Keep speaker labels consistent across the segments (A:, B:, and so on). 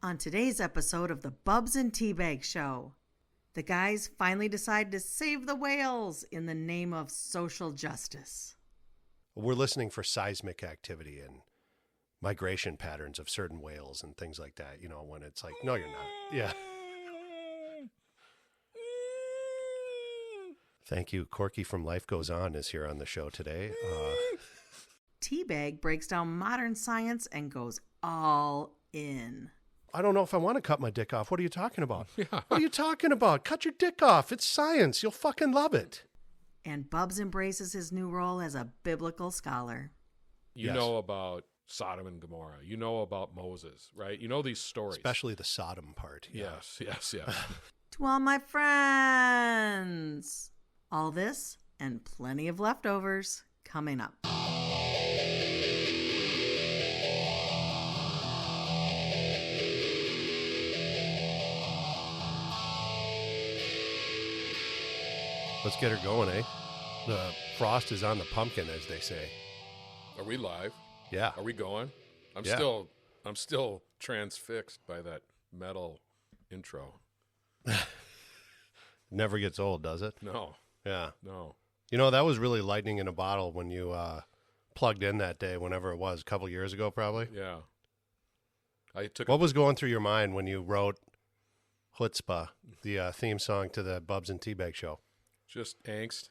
A: On today's episode of the Bubs and T Bag Show, the guys finally decide to save the whales in the name of social justice.
B: We're listening for seismic activity and migration patterns of certain whales and things like that, you know, when it's like, no, you're not. Yeah. Thank you. Corky from Life Goes On is here on the show today.
A: T-Bag breaks down modern science and goes all in.
B: I don't know if I want to cut my dick off. What are you talking about? Yeah. What are you talking about? Cut your dick off. It's science. You'll fucking love it.
A: And Bubs embraces his new role as a biblical scholar.
C: You know about Sodom and Gomorrah. You know about Moses, right? You know these stories.
B: Especially the Sodom part. Yeah.
C: Yes.
A: To all my friends. All this and plenty of leftovers coming up.
B: Let's get her going, eh? The frost is on the pumpkin, as they say.
C: Are we live?
B: Yeah.
C: Are we going? I'm still transfixed by that metal intro.
B: Never gets old, does it?
C: No.
B: Yeah.
C: No.
B: You know, that was really lightning in a bottle when you plugged in that day, whenever it was, a couple years ago, probably.
C: Yeah.
B: What was going through your mind when you wrote Chutzpah, the theme song to the Bubs and T Bag Show?
C: Just angst.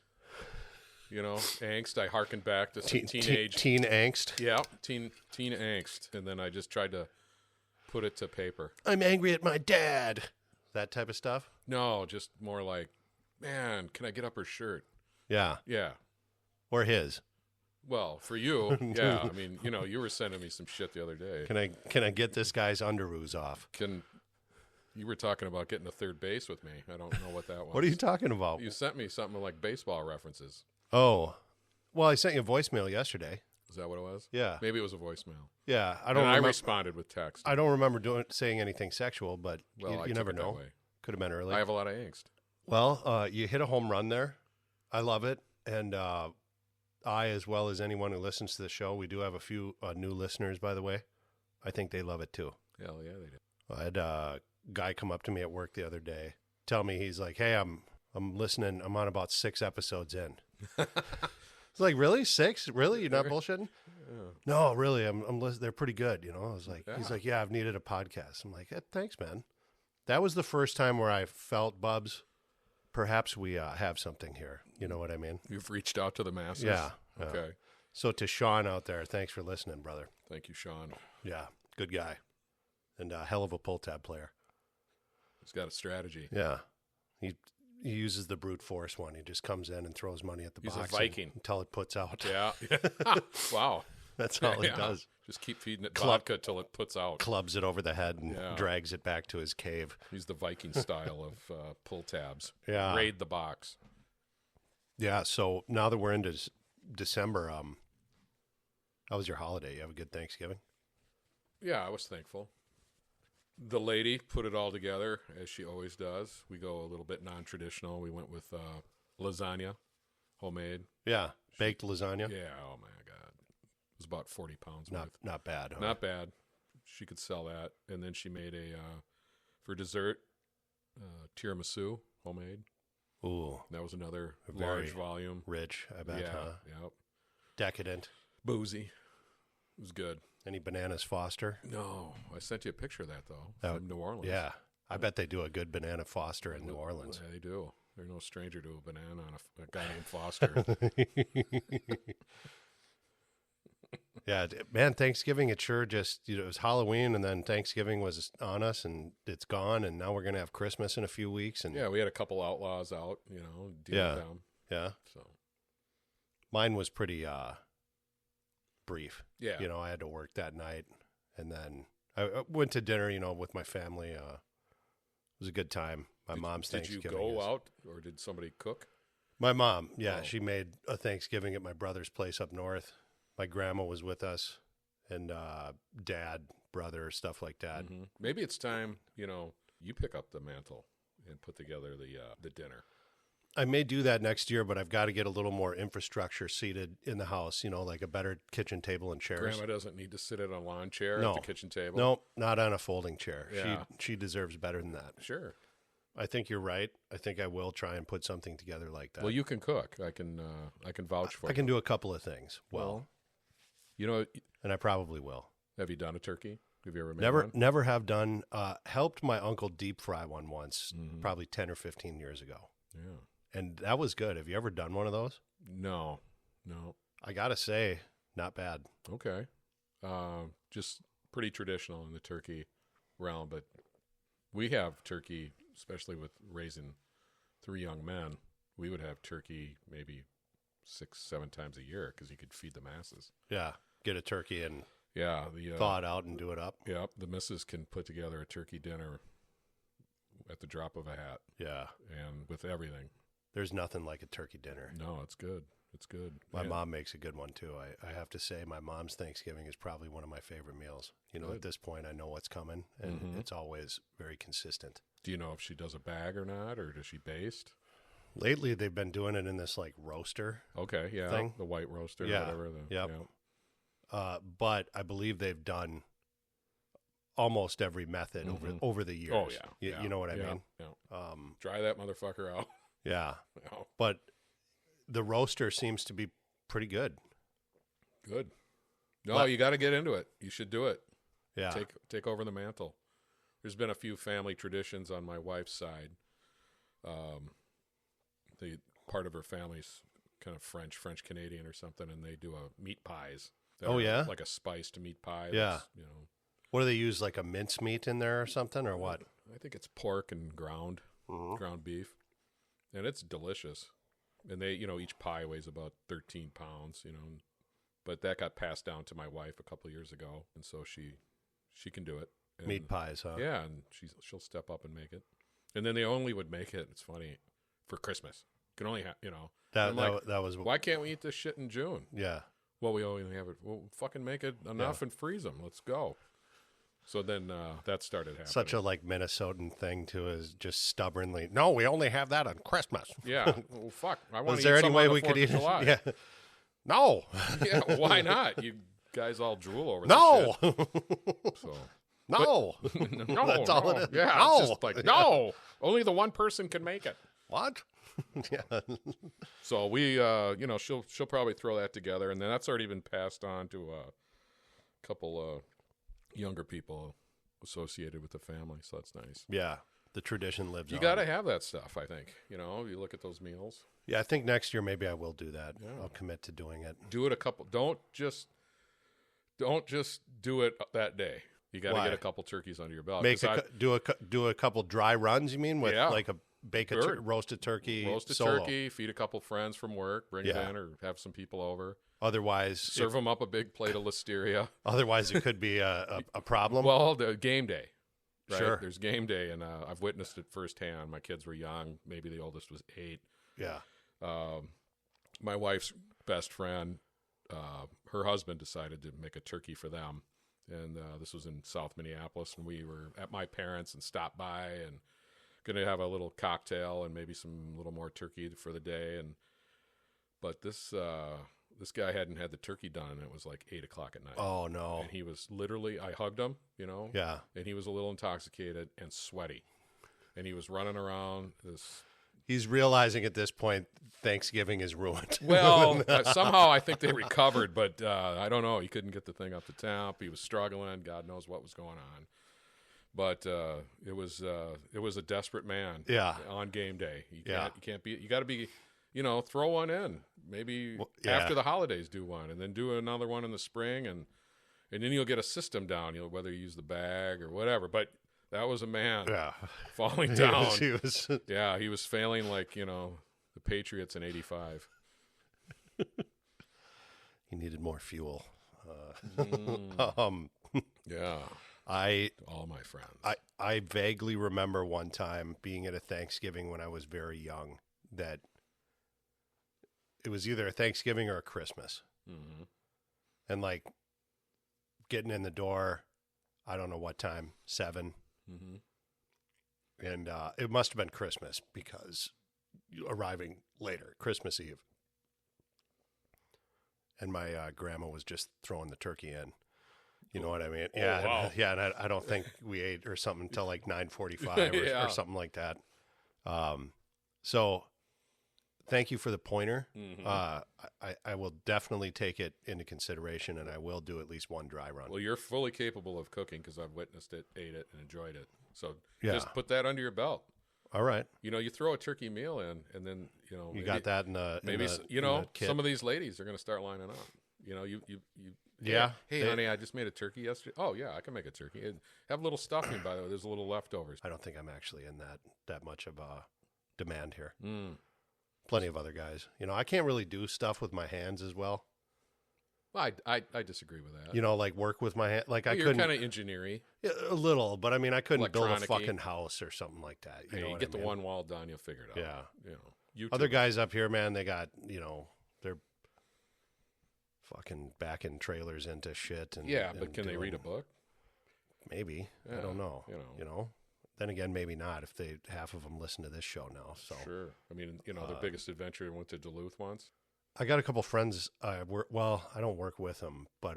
C: You know, angst. I hearkened back to some teenage...
B: Teen angst?
C: Yeah, teen angst. And then I just tried to put it to paper.
B: I'm angry at my dad. That type of stuff?
C: No, just more like, man, can I get up her shirt?
B: Yeah.
C: Yeah.
B: Or his.
C: Well, for you, yeah. I mean, you know, you were sending me some shit the other day.
B: Can I get this guy's underoos off?
C: You were talking about getting to third base with me. I don't know what that was.
B: What are you talking about?
C: You sent me something like baseball references.
B: Oh. Well, I sent you a voicemail yesterday.
C: Is that what it was?
B: Yeah.
C: Maybe it was a voicemail.
B: Yeah.
C: I responded with text.
B: I don't remember saying anything sexual, but
C: well,
B: you never know. Could have been early.
C: I have a lot of angst.
B: Well, you hit a home run there. I love it. And I, as well as anyone who listens to the show, we do have a few new listeners, by the way. I think they love it too.
C: Hell yeah, they do.
B: I had a guy come up to me at work the other day, tell me, he's like, hey, I'm listening. I'm on about 6 episodes in. It's like, really? 6? Really? You're not bullshitting? Yeah. No, really. I'm listening. They're pretty good. You know, I was like, yeah. He's like, yeah, I've needed a podcast. I'm like, thanks, man. That was the first time where I felt, Bubs, perhaps we have something here. You know what I mean?
C: You've reached out to the masses?
B: Yeah.
C: Okay.
B: So to Sean out there, thanks for listening, brother.
C: Thank you, Sean.
B: Yeah, good guy. And a hell of a pull tab player.
C: He's got a strategy.
B: Yeah. He uses the brute force one. He just comes in and throws money at the box.
C: He's a Viking.
B: Until it puts out.
C: Yeah. Wow.
B: That's all he does.
C: Just keep feeding it vodka till it puts out.
B: Clubs it over the head and drags it back to his cave.
C: He's the Viking style of pull tabs.
B: Yeah.
C: Raid the box.
B: Yeah, so now that we're into December, how was your holiday? You have a good Thanksgiving?
C: Yeah, I was thankful. The lady put it all together, as she always does. We go a little bit non-traditional. We went with lasagna, homemade.
B: Yeah, baked lasagna?
C: Yeah, oh my God. It was about 40 pounds worth.
B: Not bad, huh?
C: Not bad. She could sell that. And then she made for dessert, tiramisu, homemade.
B: Ooh.
C: That was another large volume.
B: Rich, I bet, huh?
C: Yep.
B: Decadent.
C: Boozy. It was good.
B: Any bananas Foster?
C: No. I sent you a picture of that, though, from New Orleans.
B: Yeah. I bet they do a good banana Foster in New Orleans.
C: Yeah, they do. They're no stranger to a banana on a guy named Foster.
B: Yeah, man, Thanksgiving, it sure just, it was Halloween, and then Thanksgiving was on us, and it's gone, and now we're going to have Christmas in a few weeks. And
C: yeah, we had a couple outlaws out, dealing with them.
B: Yeah.
C: So
B: mine was pretty brief.
C: Yeah.
B: I had to work that night, and then I went to dinner, with my family. It was a good time. My mom's Thanksgiving.
C: Did you go out, or did somebody cook?
B: My mom, yeah. Oh. She made a Thanksgiving at my brother's place up north. My grandma was with us, and dad, brother, stuff like that.
C: Mm-hmm. Maybe it's time, you pick up the mantle and put together the dinner.
B: I may do that next year, but I've got to get a little more infrastructure seated in the house, like a better kitchen table and chairs.
C: Grandma doesn't need to sit in a lawn chair
B: No.
C: at the kitchen table.
B: No, not on a folding chair.
C: Yeah.
B: She deserves better than that.
C: Sure.
B: I think you're right. I think I will try and put something together like that.
C: Well, you can cook. I can vouch for you.
B: I can do a couple of things well.
C: And
B: I probably will.
C: Have you done a turkey? Have you ever made one?
B: Never have done. Helped my uncle deep fry one once, probably 10 or 15 years ago.
C: Yeah.
B: And that was good. Have you ever done one of those?
C: No.
B: I got to say, not bad.
C: Okay. Just pretty traditional in the turkey realm, but we have turkey, especially with raising 3 young men. We would have turkey maybe 6-7 times a year because you could feed the masses.
B: Yeah. Get a turkey and
C: the
B: thaw it out and do it up.
C: Yeah, the missus can put together a turkey dinner at the drop of a hat.
B: Yeah.
C: And with everything.
B: There's nothing like a turkey dinner.
C: No, it's good. It's good.
B: My mom makes a good one, too. I have to say my mom's Thanksgiving is probably one of my favorite meals. At this point, I know what's coming, and it's always very consistent.
C: Do you know if she does a bag or not, or does she baste?
B: Lately, they've been doing it in this, roaster.
C: Okay, yeah.
B: Thing.
C: The white roaster
B: Yeah.
C: or whatever.
B: Yep. But I believe they've done almost every method over the years.
C: Oh, yeah.
B: You know what I mean?
C: Yeah. Dry that motherfucker out.
B: Yeah.
C: Yeah.
B: But the roaster seems to be pretty good.
C: Good. No, you got to get into it. You should do it.
B: Yeah.
C: Take over the mantle. There's been a few family traditions on my wife's side. The part of her family's kind of French Canadian or something, and they do a meat pies.
B: Yeah?
C: Like a spiced meat pie.
B: Yeah. What do they use, like a mincemeat in there or something, or what?
C: I think it's pork and ground beef, and it's delicious. And they, each pie weighs about 13 pounds, but that got passed down to my wife a couple of years ago, and so she can do it. And,
B: meat pies, huh?
C: Yeah, and she'll step up and make it. And then they only would make it. It's funny for Christmas. Can only have,
B: That was.
C: Why can't we eat this shit in June?
B: Yeah.
C: Well, we only have it. Well, fucking make it enough and freeze them. Let's go. So then that started happening.
B: Such a Minnesotan thing too, is just stubbornly. No, we only have that on Christmas.
C: Yeah. Well, fuck. I want
B: Was
C: to eat
B: there any
C: some
B: way
C: on the
B: we could
C: 4th of
B: eat it?
C: July.
B: Yeah. No.
C: Yeah. Why not? You guys all drool over
B: No.
C: this shit. So.
B: No.
C: No.
B: That's all it is.
C: Yeah.
B: No.
C: It's just like no. Only the one person can make it.
B: What? Yeah.
C: So we, she'll probably throw that together, and then that's already been passed on to a couple younger people associated with the family. So that's nice.
B: Yeah. The tradition lives on.
C: You got to have that stuff, I think. You look at those meals.
B: Yeah, I think next year maybe I will do that.
C: Yeah.
B: I'll commit to doing it.
C: Do it a couple. Don't just do it that day. You got to get a couple turkeys under your belt.
B: Do a couple dry runs. You mean with like a roasted turkey, solo.
C: Turkey. Feed a couple friends from work. Bring it in, or have some people over.
B: Otherwise,
C: serve them up a big plate of listeria.
B: Otherwise, it could be a problem.
C: Well, the game day. Right?
B: Sure.
C: There's game day, and I've witnessed it firsthand. My kids were young. Maybe the oldest was 8.
B: Yeah.
C: My wife's best friend, her husband decided to make a turkey for them. And this was in South Minneapolis, and we were at my parents' and stopped by and going to have a little cocktail and maybe some little more turkey for the day. But this guy hadn't had the turkey done, and it was like 8 o'clock at night.
B: Oh, no.
C: And he was literally, I hugged him,
B: Yeah.
C: and he was a little intoxicated and sweaty. And he was running around this.
B: He's realizing at this point Thanksgiving is ruined.
C: Well, somehow I think they recovered, but I don't know. He couldn't get the thing up the temp. He was struggling. God knows what was going on. But it was a desperate man.
B: Yeah.
C: On game day, you can't be. You got to be. Throw one in. Maybe after the holidays, do one, and then do another one in the spring, and then you'll get a system down. Whether you use the bag or whatever. But that was a man falling down.
B: He was
C: he was failing like the Patriots in '85.
B: He needed more fuel.
C: Yeah. All my friends.
B: I vaguely remember one time being at a Thanksgiving when I was very young that it was either a Thanksgiving or a Christmas.
C: Mm-hmm.
B: And getting in the door, I don't know what time, 7.
C: Mm-hmm.
B: And it must have been Christmas because arriving later, Christmas Eve. And my grandma was just throwing the turkey in. You know what I mean?
C: Oh,
B: Yeah,
C: wow.
B: yeah. And I don't think we ate or something until like 9:45
C: Yeah.
B: or something like that. So thank you for the pointer.
C: Mhm.
B: I will definitely take it into consideration, and I will do at least one dry run.
C: Well, you're fully capable of cooking because I've witnessed it, ate it, and enjoyed it. So
B: Yeah.
C: just put that under your belt.
B: All right,
C: You know, you throw a turkey meal in, and then
B: you got that in the
C: Maybe
B: in the,
C: you
B: in
C: know
B: the kit.
C: some of these ladies are going to start lining up. You know, you
B: Yeah.
C: Hey,
B: They-
C: honey, I just made a turkey yesterday. Oh yeah, I can make a turkey. And have a little stuffing, by the way. There's a little leftovers.
B: I don't think I'm actually in that much of demand here.
C: Mm.
B: Plenty of other guys. You know, I can't really do stuff with my hands as well.
C: Well, I disagree with that.
B: You know, like work with my hand. Like
C: Well,
B: I
C: you're
B: couldn't
C: kind of engineering.
B: Yeah, a little, but I mean, I couldn't build a
C: Electronic-y.
B: fucking house or something like that. You
C: Hey,
B: know
C: you
B: what
C: get
B: I
C: the
B: mean?
C: one wall done, you'll figure it out.
B: Yeah.
C: You know, you
B: Other
C: too.
B: guys up here, man, they got, you know, they're fucking backing trailers into shit. And
C: Yeah,
B: and
C: but can they read a book?
B: Maybe. I
C: Yeah,
B: don't know.
C: you know.
B: Then again, maybe not if half of them listen to this show now. So
C: Sure. I mean, you know, their biggest adventure went to Duluth once.
B: I got a couple friends. I don't work with them, but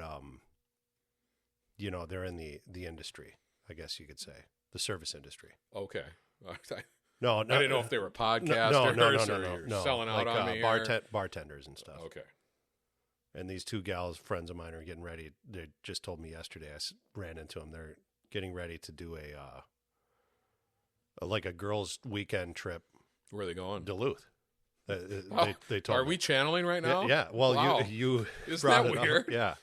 B: you know, they're in the industry. I guess you could say the service industry.
C: Okay.
B: No,
C: I didn't know if they were podcasters
B: no,
C: or you're selling out
B: like,
C: on me. Here.
B: bartenders and stuff.
C: Okay.
B: And these two gals, friends of mine, are getting ready. They just told me yesterday. Ran into them. They're getting ready to do like a girls' weekend trip.
C: Where are they going?
B: Duluth.
C: Oh,
B: They told
C: are
B: me.
C: we channeling right now?
B: Yeah. Well,
C: Wow.
B: you
C: Isn't
B: brought
C: that
B: it up.
C: weird?
B: Yeah.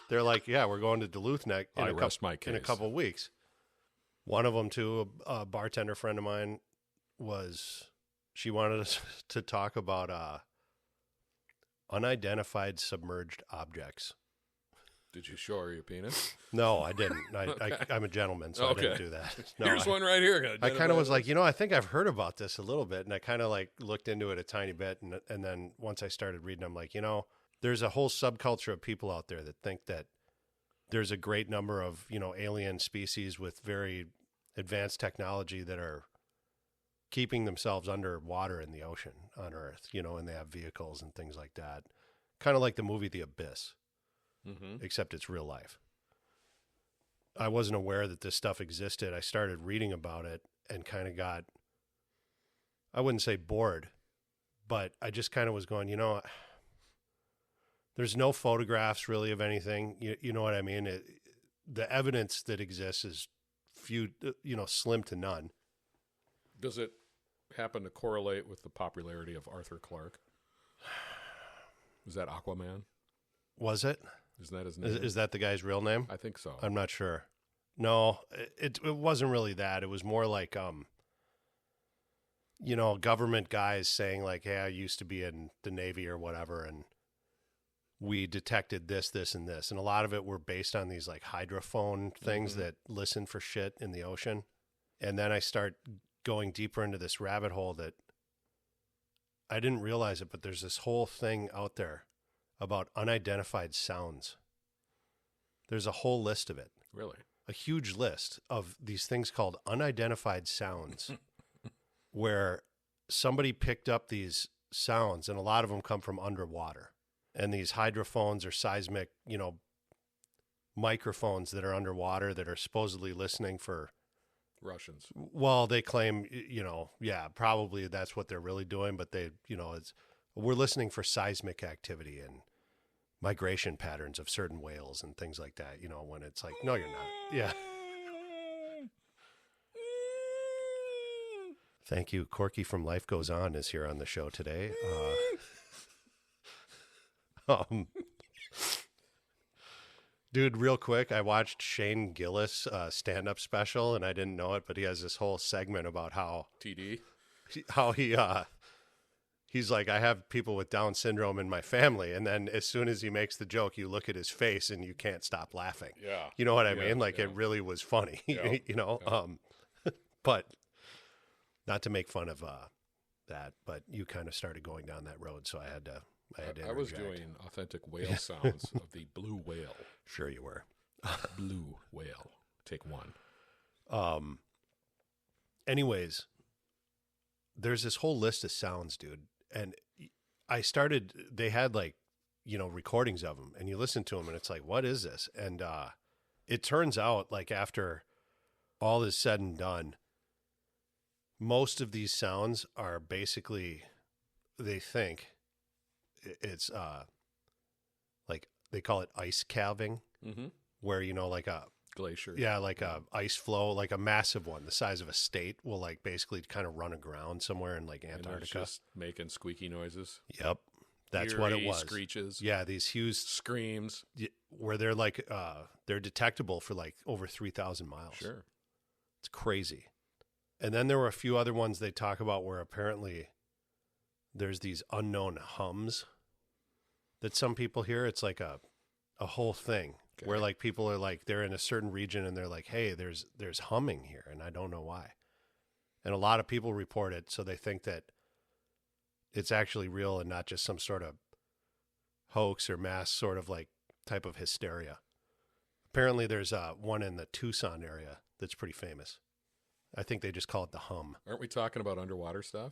B: They're like, yeah, we're going to Duluth next
C: I rest my
B: in a
C: case.
B: couple weeks. One of them, too, a bartender friend of mine, she wanted us to talk about unidentified submerged objects.
C: Did you show her your penis?
B: No, I didn't.
C: Okay.
B: I'm a gentleman, so
C: Okay.
B: I didn't do that. No,
C: Here's one right here.
B: I kind of was like, you know, I think I've heard about this a little bit, and I kind of like looked into it a tiny bit, and then once I started reading, I'm like, you know, there's a whole subculture of people out there that think that there's a great number of, you know, alien species with very advanced technology that are keeping themselves underwater in the ocean on Earth, you know, and they have vehicles and things like that. Kind of like the movie The Abyss, except it's real life. I wasn't aware that this stuff existed. I started reading about it and kind of got, I wouldn't say bored, but I just kind of was going, you know, there's no photographs really of anything. You know what I mean? The evidence that exists is few, you know, slim to none.
C: Does it happen to correlate with the popularity of Arthur Clarke? Is that Aquaman?
B: Was it?
C: Isn't that his name?
B: Is that the guy's real name?
C: I think so.
B: I'm not sure. No, it wasn't really that. It was more like, you know, government guys saying like, hey, I used to be in the Navy or whatever, and we detected this, this, and this. And a lot of it were based on these like hydrophone things that listen for shit in the ocean. And then I start going deeper into this rabbit hole that I didn't realize it, but there's this whole thing out there about unidentified sounds. There's a whole list of it.
C: Really?
B: A huge list of these things called unidentified sounds where somebody picked up these sounds, and a lot of them come from underwater. And these hydrophones or seismic, you know, microphones that are underwater that are supposedly listening for
C: Russians.
B: Well, they claim, you know, yeah, probably that's what they're really doing, but they, you know, we're listening for seismic activity and migration patterns of certain whales and things like that, you know, when it's like, no, you're not. Yeah. Thank you. Corky from Life Goes On is here on the show today. Dude, real quick, I watched Shane Gillis' stand-up special, and I didn't know it, but he has this whole segment about how
C: TD?
B: he's like, I have people with Down syndrome in my family, and then as soon as he makes the joke, you look at his face and you can't stop laughing.
C: Yeah.
B: You know what I
C: Yeah,
B: mean? Like,
C: yeah.
B: it really was funny,
C: Yeah,
B: you know?
C: yeah.
B: But not to make fun of that, but you kind of started going down that road, so I had to
C: I was
B: interject.
C: doing authentic whale sounds of the blue whale.
B: Sure you were.
C: Blue whale. Take one.
B: Anyways, there's this whole list of sounds, dude. And they had like, recordings of them, and you listen to them and it's like, what is this? And it turns out, like, after all is said and done, most of these sounds are basically, they think it's like they call it ice calving, where, like a
C: glacier.
B: Yeah, like a ice flow, like a massive one the size of a state will like basically kind of run aground somewhere in like Antarctica.
C: And it's just making squeaky noises.
B: Yep. That's what it was.
C: Screeches.
B: Yeah, these huge
C: screams
B: where they're like they're detectable for like over 3,000 miles.
C: Sure.
B: It's crazy. And then there were a few other ones they talk about where apparently there's these unknown hums that some people hear. It's like a whole thing. Okay. Where like people are like, they're in a certain region and they're like, hey, there's humming here and I don't know why. And a lot of people report it, so they think that it's actually real and not just some sort of hoax or mass sort of like type of hysteria. Apparently there's one in the Tucson area that's pretty famous. I think they just call it the hum.
C: Aren't we talking about underwater stuff?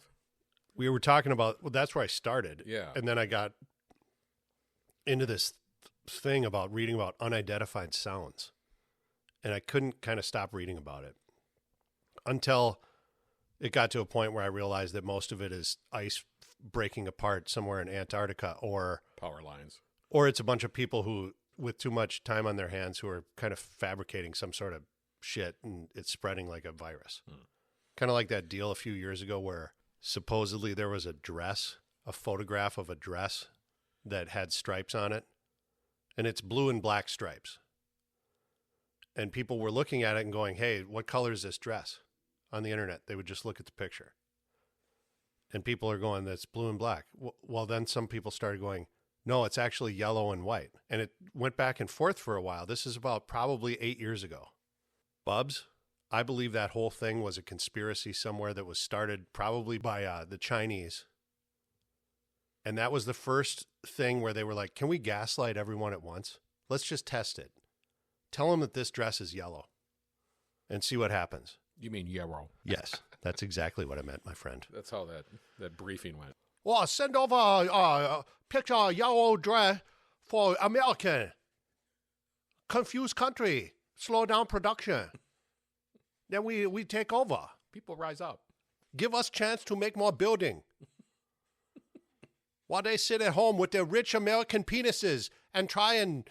B: We were talking about, well, that's where I started.
C: Yeah.
B: And then I got into this thing about reading about unidentified sounds, and I couldn't kind of stop reading about it until it got to a point where I realized that most of it is ice breaking apart somewhere in Antarctica, or
C: power lines,
B: or it's a bunch of people who with too much time on their hands who are kind of fabricating some sort of shit and it's spreading like a virus. Kind of like that deal a few years ago where supposedly there was a photograph of a dress that had stripes on it. And it's blue and black stripes. And people were looking at it and going, hey, what color is this dress? On the internet, they would just look at the picture. And people are going, that's blue and black. Well, then some people started going, no, it's actually yellow and white. And it went back and forth for a while. This is about probably 8 years ago. Bubs, I believe that whole thing was a conspiracy somewhere that was started probably by the Chinese. And that was the first thing where they were like, can we gaslight everyone at once? Let's just test it. Tell them that this dress is yellow and see what happens.
C: You mean yellow?
B: Yes, that's exactly what I meant, my friend.
C: That's how that briefing went.
B: Well, send over a picture of yellow dress for American. Confused country. Slow down production. Then we take over.
C: People rise up.
B: Give us chance to make more building. While they sit at home with their rich American penises and try and...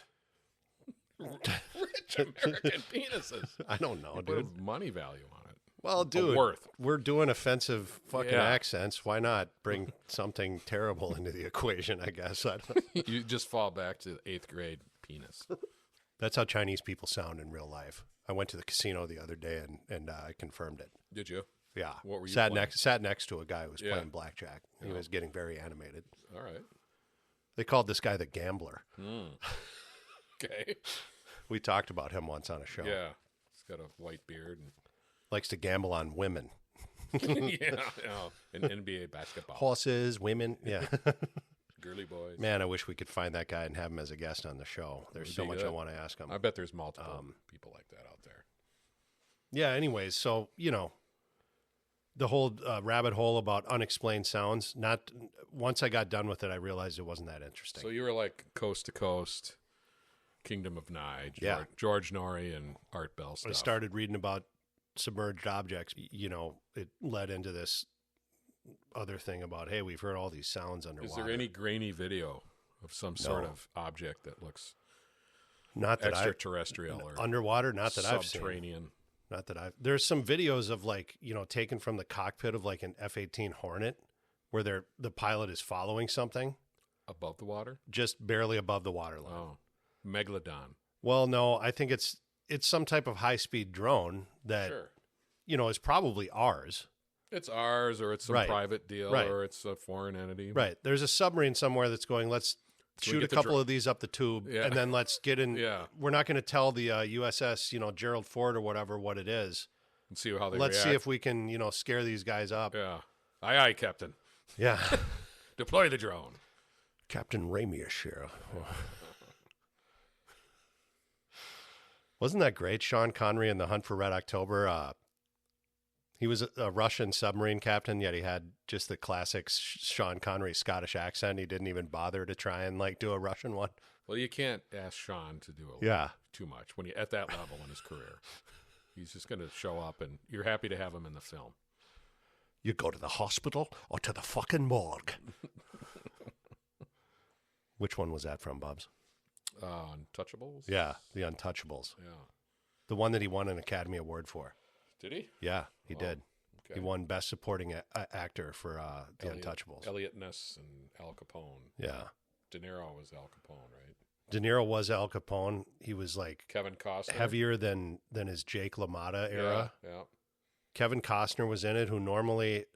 C: Rich American penises?
B: I don't know,
C: you
B: dude.
C: Put a money value on it.
B: Well, dude,
C: worth.
B: We're doing offensive fucking accents. Why not bring something terrible into the equation, I guess?
C: You just fall back to 8th grade penis.
B: That's how Chinese people sound in real life. I went to the casino the other day and I confirmed it.
C: Did you?
B: Yeah.
C: What were you
B: sat
C: playing?
B: next to a guy who was playing blackjack. He was getting very animated.
C: All right.
B: They called this guy the Gambler.
C: Okay.
B: We talked about him once on a show.
C: Yeah. He's got a white beard and
B: likes to gamble on women.
C: Yeah. And NBA basketball.
B: Horses, women. Yeah.
C: Girly boys.
B: Man, I wish we could find that guy and have him as a guest on the show. There's so much I want to ask him.
C: I bet there's multiple people like that out there.
B: Yeah, anyways, so, the whole rabbit hole about unexplained sounds, once I got done with it, I realized it wasn't that interesting.
C: So you were like Coast to Coast, Kingdom of Nye, George Norrie and Art Bell stuff.
B: I started reading about submerged objects. It led into this other thing about, hey, we've heard all these sounds underwater.
C: Is there any grainy video of some sort of object that looks
B: not that
C: extraterrestrial or
B: underwater? Not that I've seen.
C: Subterranean.
B: Not that I've. There's some videos of like taken from the cockpit of like an F-18 Hornet, where the pilot is following something
C: above the water,
B: just barely above the waterline.
C: Oh, Megalodon.
B: Well, no, I think it's some type of high-speed drone that is probably ours.
C: It's ours, or it's some private deal, or it's a foreign entity.
B: Right. There's a submarine somewhere that's going, let's shoot a couple of these up the tube, and then let's get in. Yeah. We're not going to tell the USS, Gerald Ford or whatever what it is.
C: And see how they
B: Let's
C: react.
B: see if we can, scare these guys up.
C: Yeah. Aye, aye, Captain.
B: Yeah.
C: Deploy the drone.
B: Captain Ramius here. Wasn't that great? Sean Connery in The Hunt for Red October He was a Russian submarine captain, yet he had just the classic Sean Connery Scottish accent. He didn't even bother to try and like do a Russian one.
C: Well, you can't ask Sean to do it too much when you're at that level in his career. He's just going to show up, and you're happy to have him in the film.
B: You go to the hospital or to the fucking morgue. Which one was that from, Bubs?
C: Untouchables?
B: Yeah, The Untouchables.
C: Yeah.
B: The one that he won an Academy Award for.
C: Did he?
B: Yeah, he did.
C: Okay.
B: He won Best Supporting Actor for The Untouchables.
C: Elliot Ness and Al Capone.
B: Yeah.
C: De Niro was Al Capone, right?
B: De Niro was Al Capone. He was like
C: Kevin Costner.
B: heavier than his Jake LaMotta era.
C: Yeah.
B: Kevin Costner was in it, who normally,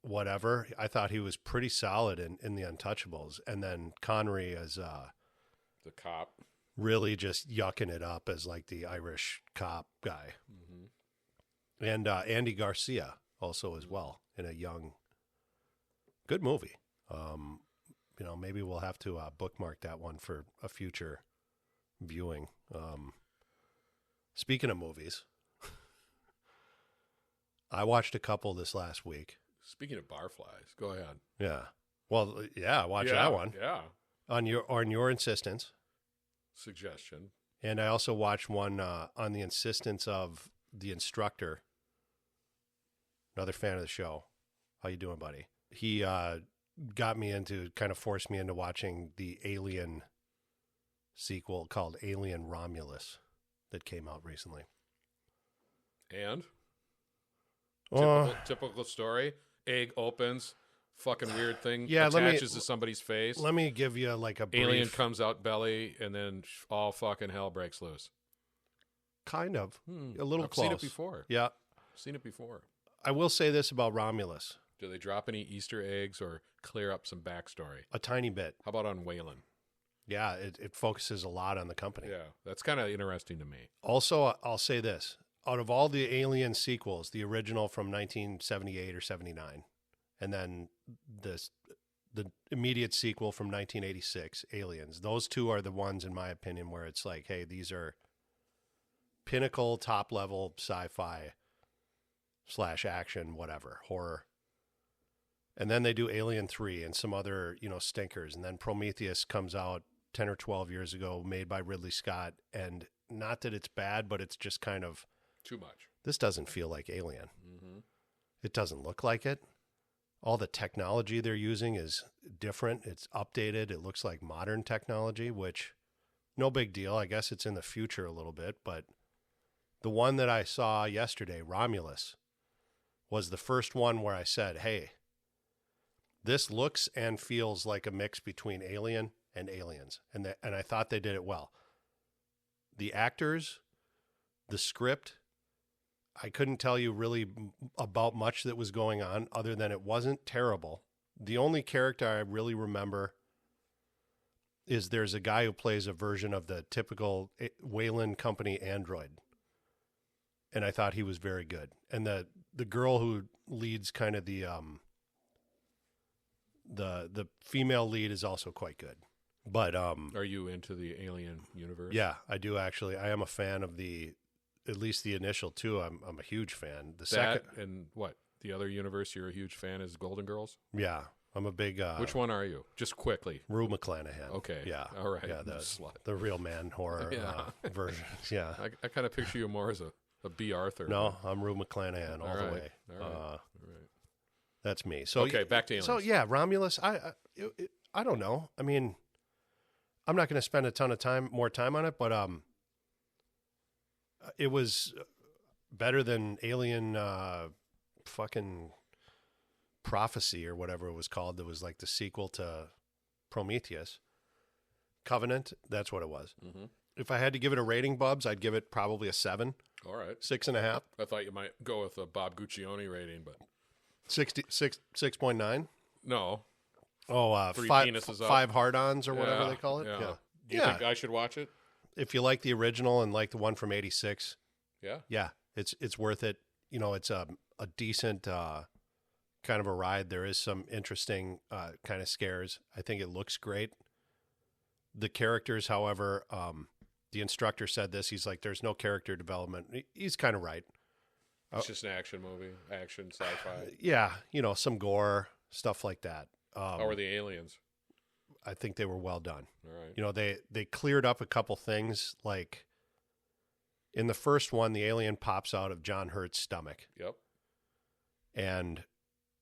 B: whatever, I thought he was pretty solid in The Untouchables. And then Connery as
C: The cop.
B: really just yucking it up as like the Irish cop guy.
C: Mm-hmm.
B: And Andy Garcia also as well in a young, good movie. Maybe we'll have to bookmark that one for a future viewing. Speaking of movies, I watched a couple this last week.
C: Speaking of barflies, go ahead.
B: Yeah. Well, yeah, I watched that one.
C: Yeah.
B: On your insistence.
C: Suggestion.
B: And I also watched one on the insistence of the instructor. Another fan of the show. How you doing, buddy? He kind of forced me into watching the Alien sequel called Alien Romulus that came out recently.
C: And?
B: Oh.
C: Typical story. Egg opens. Fucking weird thing
B: Yeah,
C: attaches to somebody's face.
B: Let me give you like a brief.
C: Alien comes out belly, and then all fucking hell breaks loose.
B: Kind of. A little
C: I've
B: close.
C: seen it before.
B: Yeah.
C: Seen it before.
B: I will say this about Romulus.
C: Do they drop any Easter eggs or clear up some backstory?
B: A tiny bit.
C: How about on Whalen?
B: Yeah, it focuses a lot on the company.
C: Yeah, that's kind of interesting to me.
B: Also, I'll say this. Out of all the Alien sequels, the original from 1978 or 79, and then the immediate sequel from 1986, Aliens, those two are the ones, in my opinion, where it's like, hey, these are pinnacle, top-level sci-fi / action, whatever, horror. And then they do Alien 3 and some other, stinkers. And then Prometheus comes out 10 or 12 years ago, made by Ridley Scott. And not that it's bad, but it's just kind of...
C: Too much.
B: This doesn't feel like Alien.
C: Mm-hmm.
B: It doesn't look like it. All the technology they're using is different. It's updated. It looks like modern technology, which, no big deal. I guess it's in the future a little bit. But the one that I saw yesterday, Romulus, was the first one where I said, hey, this looks and feels like a mix between Alien and Aliens. And I thought they did it well. The actors, the script, I couldn't tell you really about much that was going on other than it wasn't terrible. The only character I really remember is there's a guy who plays a version of the typical Wayland Company android. And I thought he was very good. And the girl who leads kind of the female lead is also quite good. But
C: are you into the Alien universe?
B: Yeah, I do actually. I am a fan of at least the initial two. I'm a huge fan. The second
C: and what? The other universe you're a huge fan is Golden Girls?
B: Yeah. I'm a big
C: Which one are you? Just quickly.
B: Rue McClanahan.
C: Okay.
B: Yeah.
C: All right.
B: Yeah, the real man horror version. Yeah.
C: I kind of picture you more as a B. Arthur.
B: No, I'm Rue McClanahan all the way.
C: All right. All right.
B: That's me. So
C: okay, back to Aliens.
B: So yeah, Romulus. I don't know. I mean, I'm not going to spend a ton of more time on it, but it was better than Alien fucking Prophecy or whatever it was called. That was like the sequel to Prometheus. Covenant. That's what it was. Mm-hmm. If I had to give it a rating, Bubs, I'd give it probably a 7.
C: All right.
B: 6.5.
C: I thought you might go with a Bob Guccione rating, but
B: 6.9.
C: No.
B: Oh,
C: Three
B: five
C: penises up.
B: 5 hard-ons or whatever they call it.
C: Yeah.
B: Yeah.
C: Do you think I should watch it?
B: If you like the original and like the one from 86,
C: yeah,
B: it's worth it. It's a decent kind of a ride. There is some interesting kind of scares. I think it looks great. The characters, however, the instructor said this. He's like, there's no character development. He's kind of right.
C: It's just an action movie, action sci-fi.
B: Yeah, some gore, stuff like that.
C: How are the aliens?
B: I think they were well done.
C: All right.
B: They cleared up a couple things. Like in the first one, the alien pops out of John Hurt's stomach.
C: Yep.
B: And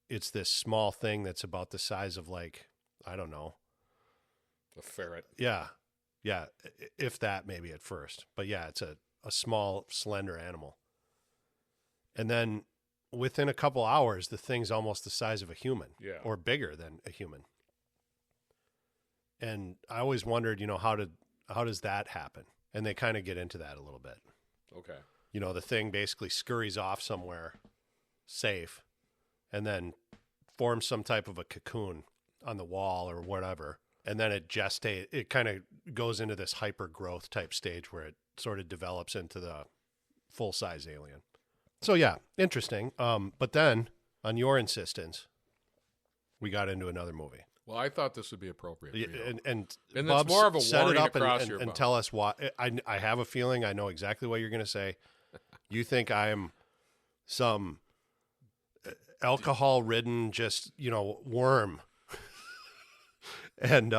B: it's this small thing that's about the size of, like, I don't know.
C: A ferret.
B: Yeah. Yeah. If that, maybe at first. But yeah, it's a small, slender animal. And then within a couple hours, the thing's almost the size of a human.
C: Yeah.
B: Or bigger than a human. And I always wondered, how does that happen? And they kind of get into that a little bit.
C: Okay.
B: The thing basically scurries off somewhere safe and then forms some type of a cocoon on the wall or whatever. And then it kind of goes into this hyper growth type stage where it sort of develops into the full size alien. So yeah, interesting. But then on your insistence, we got into another movie.
C: Well, I thought this would be appropriate for you.
B: And
C: it's more of a
B: set
C: warning
B: it up
C: across
B: and,
C: your
B: and
C: mouth.
B: tell us why. I have a feeling I know exactly what you're going to say. You think I'm some alcohol-ridden, just worm, and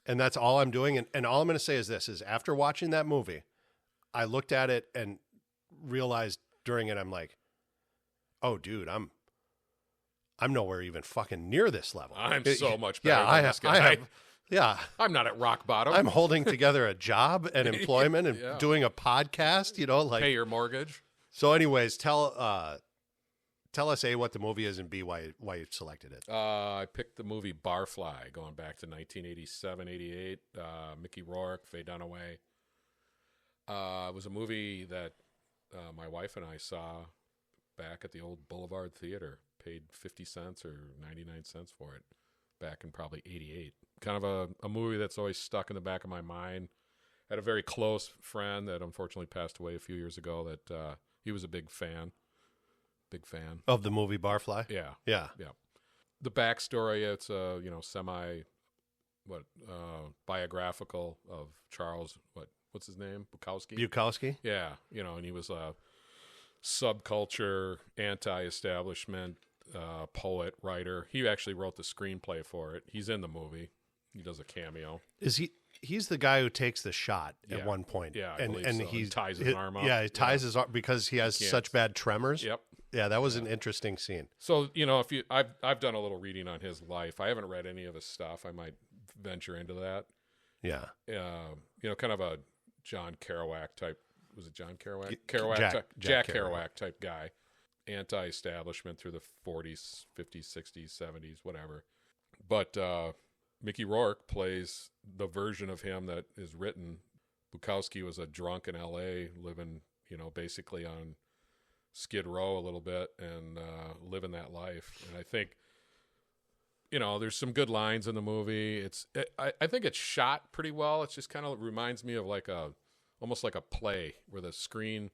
B: that's all I'm doing. And all I'm going to say is this: is after watching that movie, I looked at it and realized during it, I'm like, oh, dude, I'm nowhere even fucking near this level.
C: I'm so much better than this guy.
B: I have, yeah.
C: I'm not at rock bottom.
B: I'm holding together a job and employment and
C: Yeah.
B: doing a podcast,
C: Pay your mortgage.
B: So anyways, tell us A, what the movie is, and B, why you selected it.
C: I picked the movie Barfly, going back to 1987, 88. Mickey Rourke, Faye Dunaway. It was a movie that my wife and I saw back at the old Boulevard Theater. Paid 50 cents or 99 cents for it back in probably 88. Kind of a movie that's always stuck in the back of my mind. Had a very close friend that unfortunately passed away a few years ago that he was a big fan.
B: Of the movie Barfly?
C: Yeah.
B: Yeah.
C: Yeah. The backstory, it's a, biographical of Charles, what's his name?
B: Bukowski?
C: Yeah. And he was a subculture, anti-establishment poet, writer. He actually wrote the screenplay for it. He's in the movie. He does a cameo.
B: He's the guy who takes the shot at
C: Yeah.
B: one point.
C: Yeah, I
B: and
C: believe so. He ties his arm up.
B: Yeah, he ties his arm because he has such bad tremors.
C: Yep.
B: Yeah, that was an interesting scene.
C: So, if I've done a little reading on his life. I haven't read any of his stuff. I might venture into that.
B: Yeah.
C: Kind of a John Kerouac type. Was it John Kerouac?
B: Jack
C: Kerouac type guy. Anti-establishment through the 40s, 50s, 60s, 70s, whatever. But Mickey Rourke plays the version of him that is written. Bukowski was a drunk in L.A. living, basically on Skid Row a little bit and living that life. And I think, there's some good lines in the movie. I think it's shot pretty well. It just kind of reminds me of almost like a play where the screen,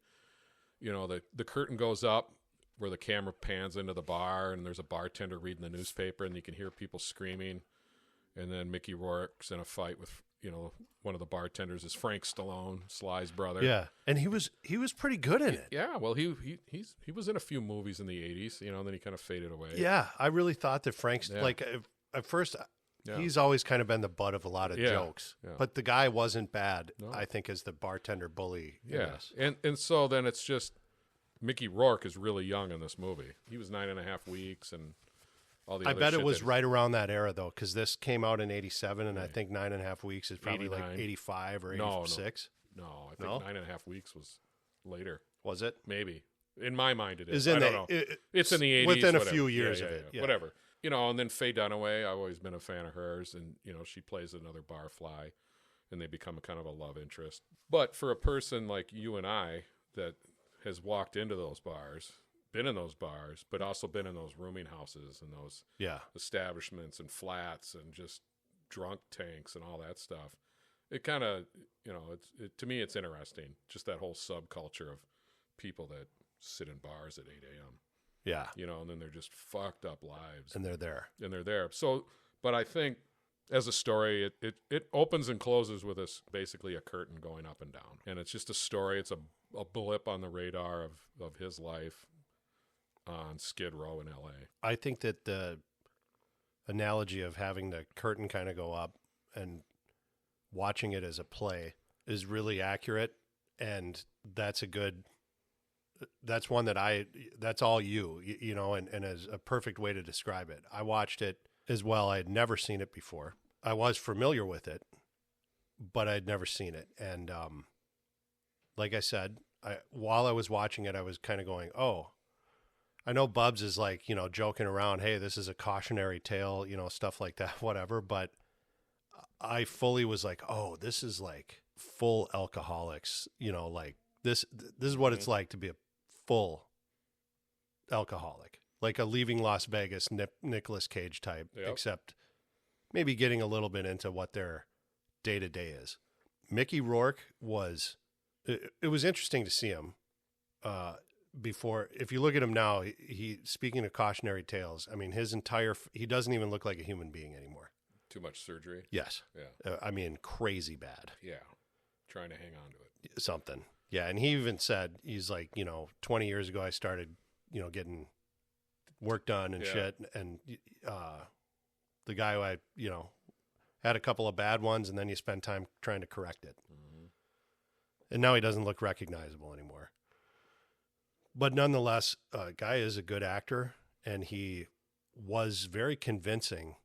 C: the curtain goes up where the camera pans into the bar and there's a bartender reading the newspaper and you can hear people screaming. And then Mickey Rourke's in a fight with, one of the bartenders is Frank Stallone, Sly's brother.
B: Yeah, and he was pretty good in it.
C: Yeah, well, he was in a few movies in the 80s, and then he kind of faded away.
B: Yeah, I really thought that Frank's at first he's always kind of been the butt of a lot of jokes, but the guy wasn't bad. No. I think as the bartender bully.
C: Yes, and so then it's just Mickey Rourke is really young in this movie. He was 9.5 weeks, and all the.
B: I bet it was right around that era though, because this came out in '87, and I think 9.5 weeks is probably 89. Like 85 or 86.
C: No, I think 9.5 weeks was later.
B: Was it?
C: Maybe. In my mind, it is.
B: I
C: don't know. It's in the 80s.
B: Within
C: whatever.
B: A few years of it. Yeah.
C: Whatever. And then Faye Dunaway, I've always been a fan of hers, and, she plays another barfly, and they become a kind of a love interest. But for a person like you and I that has walked into those bars, been in those bars, but also been in those rooming houses and those establishments and flats and just drunk tanks and all that stuff, it kind of, to me, it's interesting. Just that whole subculture of people that sit in bars at 8 a.m.
B: Yeah.
C: And then they're just fucked up lives.
B: And they're there.
C: So, but I think as a story, it opens and closes with basically a curtain going up and down. And it's just a story. It's a blip on the radar of his life on Skid Row in L.A.
B: I think that the analogy of having the curtain kind of go up and watching it as a play is really accurate. And that's one that that's all you know, and as a perfect way to describe it. I watched it as well. I had never seen it before. I was familiar with it, but I'd never seen it. And like I said, while I was watching it, I was kind of going, oh, I know Bubs is like, you know, joking around, hey, this is a cautionary tale, you know, stuff like that, whatever. But I fully was like, oh, this is like full alcoholics, you know, like this is what it's like to be a full alcoholic, like a Leaving Las Vegas Nicolas Cage type, except maybe getting a little bit into what their day-to-day is. Mickey Rourke it was interesting to see him before. If you look at him now, he speaking of cautionary tales, I mean, he doesn't even look like a human being anymore.
C: Too much surgery?
B: Yes.
C: Yeah.
B: I mean, crazy bad.
C: Yeah. Trying to hang on to it.
B: Something. Yeah. And he even said, he's like, you know, 20 years ago, I started, you know, getting work done and shit. And the guy who I, you know, had a couple of bad ones, and then you spend time trying to correct it. Mm-hmm. And now he doesn't look recognizable anymore. But nonetheless, guy is a good actor, and he was very convincing,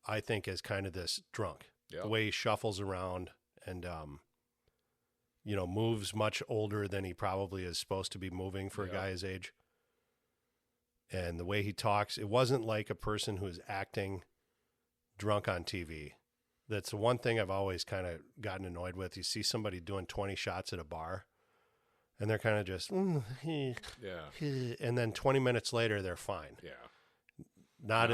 B: I think, as kind of this drunk. The way he shuffles around and, you know, moves much older than he probably is supposed to be moving for a guy his age. And the way he talks, it wasn't like a person who's acting drunk on TV. That's the one thing I've always kind of gotten annoyed with. You see somebody doing 20 shots at a bar, and they're kind of just, and then 20 minutes later, they're fine.
C: Yeah.
B: Not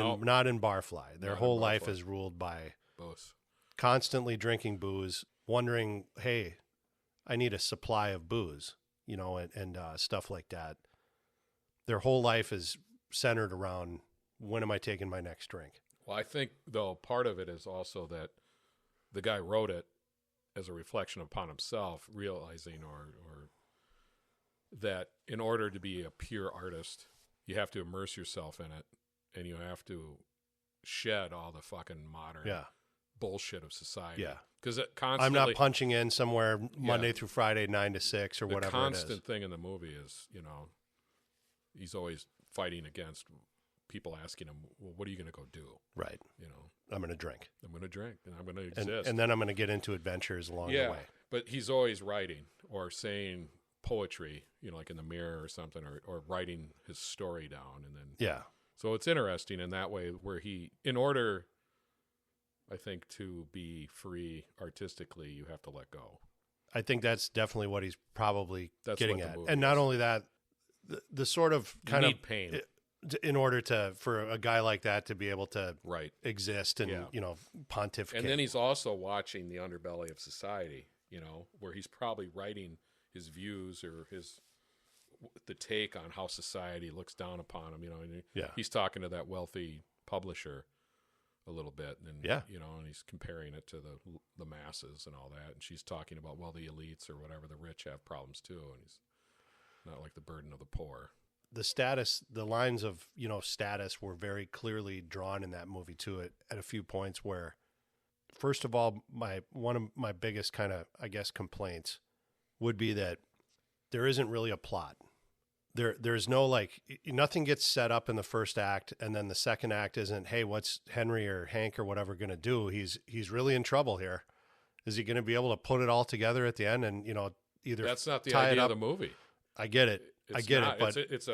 B: in Barfly. Their whole life is ruled by
C: both.
B: Constantly drinking booze, wondering, hey, I need a supply of booze, you know, and stuff like that. Their whole life is centered around, when am I taking my next drink?
C: Well, I think, though, part of it is also that the guy wrote it as a reflection upon himself, realizing or that in order to be a pure artist, you have to immerse yourself in it, and you have to shed all the fucking modern bullshit of society. Yeah. Because
B: I'm not punching in somewhere Monday through Friday, 9 to 6 or whatever it is.
C: The constant thing in the movie is, you know, he's always fighting against people asking him, well, what are you going to go do?
B: Right.
C: You know,
B: I'm going to drink.
C: And I'm going to exist.
B: And then I'm going to get into adventures along the way.
C: But he's always writing or saying poetry, you know, like in the Mirror or something, or writing his story down. And then, so it's interesting in that way where in order, I think, to be free artistically, you have to let go.
B: I think that's definitely what he's probably getting at. And
C: is.
B: Not only that, the sort of kind
C: you need pain.
B: In order for a guy like that to be able to exist and, you know, pontificate.
C: And then he's also watching the underbelly of society, you know, where he's probably writing his views or the take on how society looks down upon him, you know, and he's talking to that wealthy publisher a little bit, and you know, and he's comparing it to the masses and all that, and she's talking about, well, the elites or whatever, the rich have problems too, and he's not like the burden of the poor.
B: The lines of, you know, status were very clearly drawn in that movie too, at a few points where, first of all, one of my biggest kind of, I guess, complaints would be that there isn't really a plot. There's no, like, nothing gets set up in the first act, and then the second act isn't, hey, what's Henry or Hank or whatever going to do? He's really in trouble here. Is he going to be able to put it all together at the end and, you know, either
C: that's not the idea of the movie.
B: I get it. But
C: it's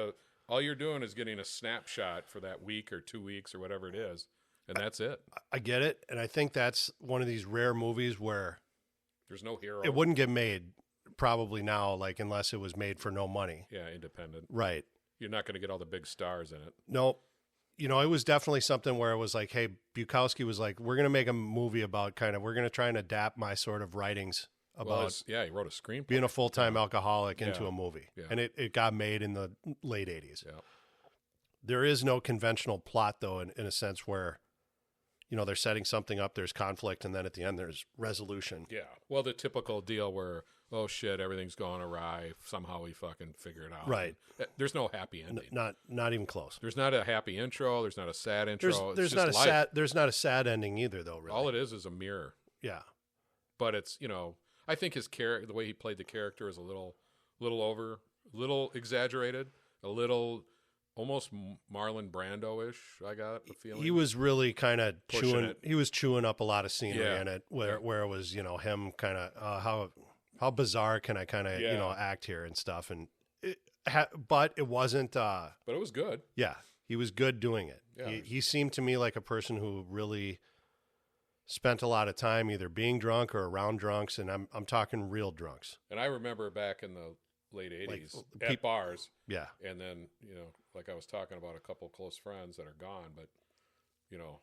C: all you're doing is getting a snapshot for that week or 2 weeks or whatever it is, and that's it.
B: I get it, and I think that's one of these rare movies where
C: there's no hero.
B: It wouldn't get made probably now, like, unless it was made for no money.
C: Yeah, independent.
B: Right.
C: You're not going to get all the big stars in it.
B: No. You know, it was definitely something where it was like, hey, Bukowski was like, we're going to make a movie about we're going to try and adapt my sort of writings about
C: he wrote a screenplay.
B: Being a full-time alcoholic into a movie. Yeah. And it got made in the late 80s.
C: Yeah.
B: There is no conventional plot, though, in a sense where they're setting something up, there's conflict, and then at the end there's resolution.
C: Yeah. Well, the typical deal where, oh shit, everything's going awry. Somehow we fucking figure it out.
B: Right.
C: There's no happy ending.
B: Not even close.
C: There's not a happy intro. There's not a sad intro.
B: There's not a sad. There's not a sad ending either, though. Really,
C: all it is a mirror.
B: Yeah.
C: But it's I think his character, the way he played the character, is a little exaggerated, a little. Almost Marlon Brando-ish, I got the feeling.
B: He was really kind of chewing.
C: it.
B: He was chewing up a lot of scenery in it, where it was him kind of how bizarre can I kind of act here and stuff, and but it wasn't.
C: But it was good.
B: Yeah, he was good doing it.
C: Yeah.
B: He seemed to me like a person who really spent a lot of time either being drunk or around drunks, and I'm talking real drunks.
C: And I remember back in the late 80s at bars.
B: Yeah.
C: And then, like I was talking about a couple close friends that are gone, but,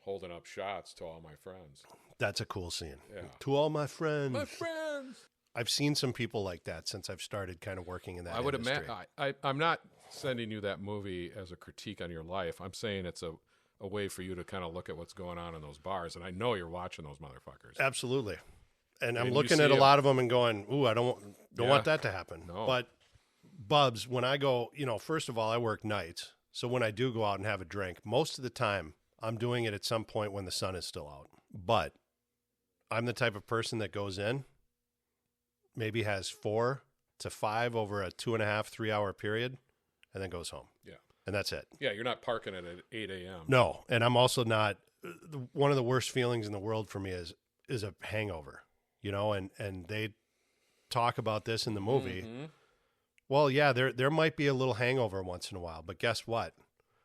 C: holding up shots to all my friends.
B: That's a cool scene.
C: Yeah.
B: To all my friends.
C: My friends.
B: I've seen some people like that since I've started kind of working in that
C: I would
B: industry.
C: imagine. I'm not sending you that movie as a critique on your life. I'm saying it's a way for you to kind of look at what's going on in those bars. And I know you're watching those motherfuckers.
B: Absolutely. And I'm
C: And
B: looking
C: you
B: at
C: see
B: a lot of them and going, ooh, I don't want that to happen.
C: No.
B: But Bubs, when I go, first of all, I work nights. So when I do go out and have a drink, most of the time I'm doing it at some point when the sun is still out. But I'm the type of person that goes in, maybe has 4 to 5 over a 2.5, 3 hour period, and then goes home. Yeah. And that's it.
C: Yeah, you're not parking it at 8 a.m.
B: No. And I'm also not, one of the worst feelings in the world for me is a hangover, and they talk about this in the movie.
C: Mm-hmm.
B: Well, yeah, there might be a little hangover once in a while, but guess what?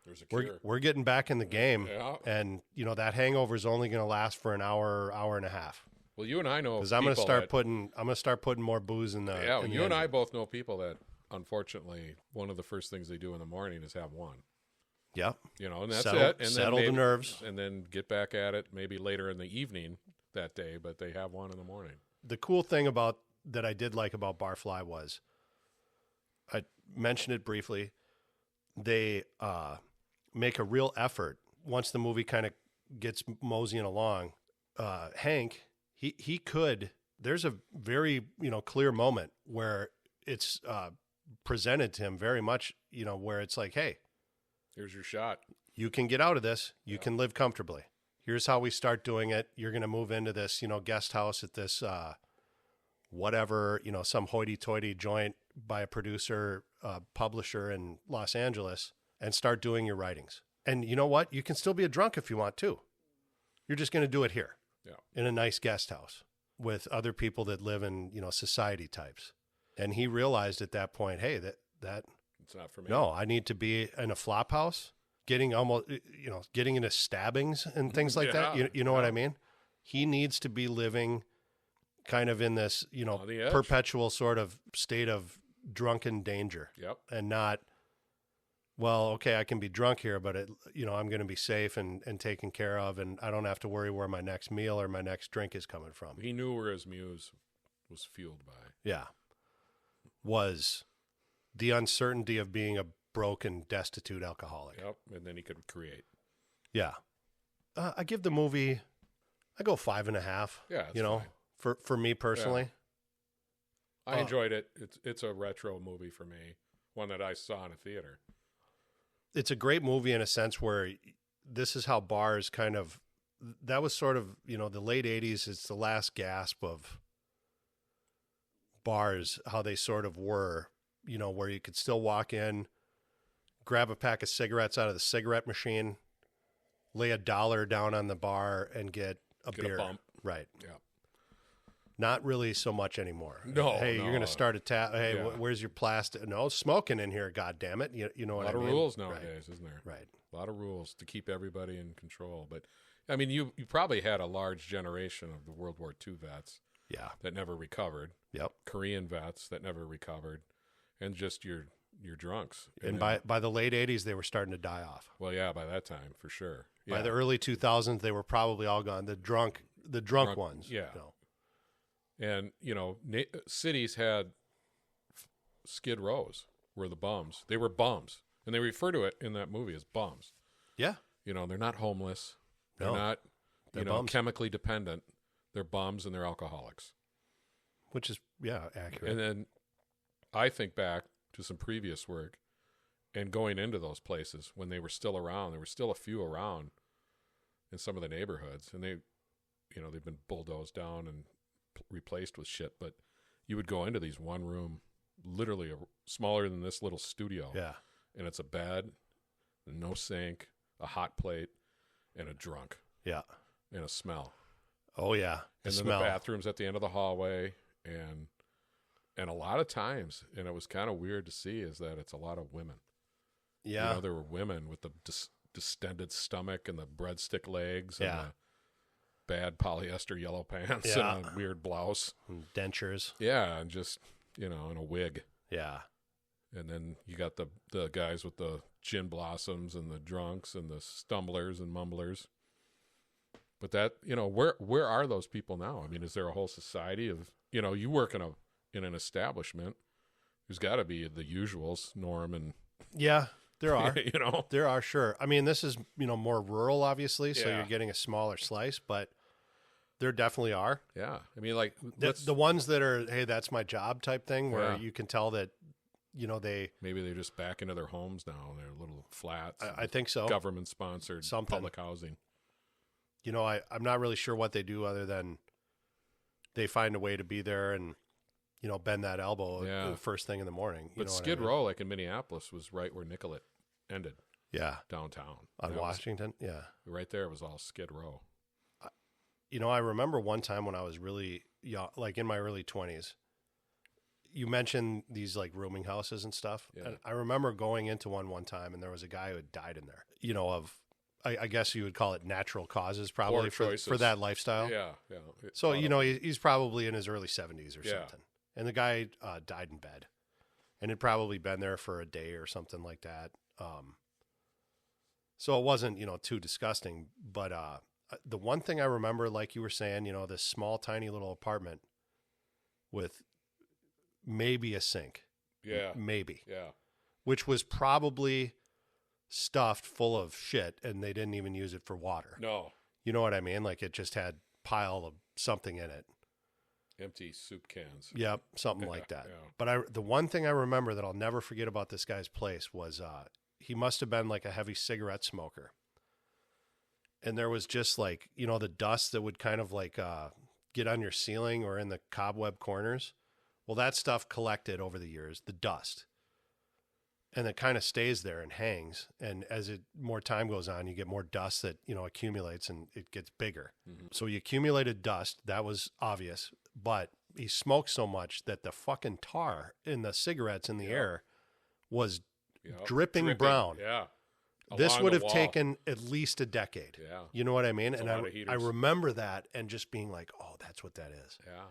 C: There's a cure.
B: We're getting back in the game,
C: Yeah.
B: and that hangover is only going to last for an hour and a half.
C: Well, you and I know
B: Because I'm going to start putting more booze in the.
C: Yeah,
B: in the
C: you and I
B: engine.
C: both know people that, unfortunately, one of the first things they do in the morning is have one.
B: Yep.
C: And that's
B: Settle-
C: it. And
B: settle the nerves.
C: And then get back at it maybe later in the evening that day, but they have one in the morning.
B: The cool thing that I did like about Barfly was, I mentioned it briefly, they make a real effort once the movie kind of gets moseying along. Hank, he could, there's a very, clear moment where it's presented to him very much, where it's like, hey,
C: here's your shot.
B: You can get out of this. You can live comfortably. Here's how we start doing it. You're going to move into this, guest house at this, whatever, some hoity-toity joint by a producer, publisher in Los Angeles, and start doing your writings. And you know what? You can still be a drunk if you want to. You're just going to do it here in a nice guest house with other people that live in, society types. And he realized at that point, hey, that
C: it's not for me.
B: No, I need to be in a flop house, getting into stabbings and things like that. You know what I mean? He needs to be living kind of in this,
C: On the edge.
B: perpetual sort of state of drunken danger.
C: Yep.
B: And not, well, okay, I can be drunk here, but I'm going to be safe and taken care of, and I don't have to worry where my next meal or my next drink is coming from.
C: He knew where his muse was fueled by.
B: Yeah. Was the uncertainty of being a broken, destitute alcoholic.
C: Yep. And then he could create.
B: Yeah. I give the movie, I go 5.5.
C: Yeah. Fine.
B: For me personally.
C: I enjoyed it. It's a retro movie for me, one that I saw in a theater.
B: It's a great movie in a sense where this is how bars kind of, that was sort of, the late 80s. It's the last gasp of bars, how they sort of were, where you could still walk in, grab a pack of cigarettes out of the cigarette machine, lay $1 down on the bar and get a beer.
C: A bump.
B: Right.
C: Yeah.
B: Not really so much anymore.
C: No.
B: Hey, you're going to start a tap. Hey,
C: Yeah.
B: Where's your plastic? No, smoking in here, God damn it. You know what I mean?
C: A lot of rules nowadays, isn't there?
B: Right.
C: A lot of rules to keep everybody in control. But, I mean, you probably had a large generation of the World War II vets
B: Yeah.
C: that never recovered.
B: Yep.
C: Korean vets that never recovered. And just your drunks.
B: And
C: then-
B: by the late 80s, they were starting to die off.
C: Well, yeah, by that time, for sure.
B: By
C: Yeah.
B: the early 2000s, they were probably all gone. The drunk ones.
C: Yeah. And, cities had skid rows were the bums. They were bums. And they refer to it in that movie as bums.
B: Yeah.
C: They're not homeless. They're
B: No.
C: not
B: They're bums.
C: chemically dependent. They're bums and they're alcoholics.
B: Which is, accurate.
C: And then I think back to some previous work and going into those places when they were still around. There were still a few around in some of the neighborhoods, and they've been bulldozed down and replaced with shit. But you would go into these one room, literally smaller than this little studio.
B: Yeah.
C: And it's a bed, no sink, a hot plate, and a drunk.
B: Yeah.
C: And a smell.
B: Oh, yeah.
C: And then the bathrooms at the end of the hallway. And a lot of times, and it was kind of weird to see, is that it's a lot of women.
B: Yeah.
C: There were women with the distended stomach and the breadstick legs and the bad polyester yellow pants and a weird blouse.
B: And dentures.
C: Yeah, and just, and a wig.
B: Yeah.
C: And then you got the guys with the gin blossoms and the drunks and the stumblers and mumblers. But that, where are those people now? I mean, is there a whole society of, you work in an establishment, there's got to be the usuals, Norm and...
B: Yeah, there are. There are, sure. I mean, this is, more rural, obviously, so
C: Yeah.
B: you're getting a smaller slice, but there definitely are.
C: Yeah. I mean, like...
B: The ones that are, hey, that's my job type thing, where you can tell that, they...
C: Maybe they're just back into their homes now. They're little flats.
B: I think so.
C: Government-sponsored public housing.
B: I'm not really sure what they do other than they find a way to be there and, bend that elbow the first thing in the morning.
C: But Skid Row, like in Minneapolis, was right where Nicollet ended.
B: Yeah.
C: Downtown.
B: On Washington? Yeah.
C: Right there was all Skid Row.
B: I remember one time when I was really young, like in my early 20s, you mentioned these like rooming houses and stuff.
C: Yeah.
B: And I remember going into one time and there was a guy who had died in there, I guess you would call it natural causes probably for that lifestyle.
C: Yeah, yeah.
B: So, he's probably in his early 70s or something. And the guy died in bed and had probably been there for a day or something like that. So it wasn't, too disgusting. But the one thing I remember, like you were saying, this small, tiny little apartment with maybe a sink.
C: Yeah.
B: Maybe.
C: Yeah.
B: Which was probably stuffed full of shit and they didn't even use it for water.
C: No.
B: You know what I mean? Like it just had pile of something in it.
C: Empty soup cans.
B: Yep, something like that.
C: Yeah.
B: But the one thing I remember that I'll never forget about this guy's place was he must have been like a heavy cigarette smoker. And there was just like, the dust that would kind of like get on your ceiling or in the cobweb corners. Well, that stuff collected over the years, the dust. And it kind of stays there and hangs. And as more time goes on, you get more dust that, accumulates and it gets bigger. Mm-hmm. So he accumulated dust. That was obvious. But he smoked so much that the fucking tar in the cigarettes in the air was dripping brown.
C: Yeah.
B: This would have taken at least a decade.
C: Yeah.
B: You know what I mean? And
C: I
B: remember that and just being like, oh, that's what that is.
C: Yeah.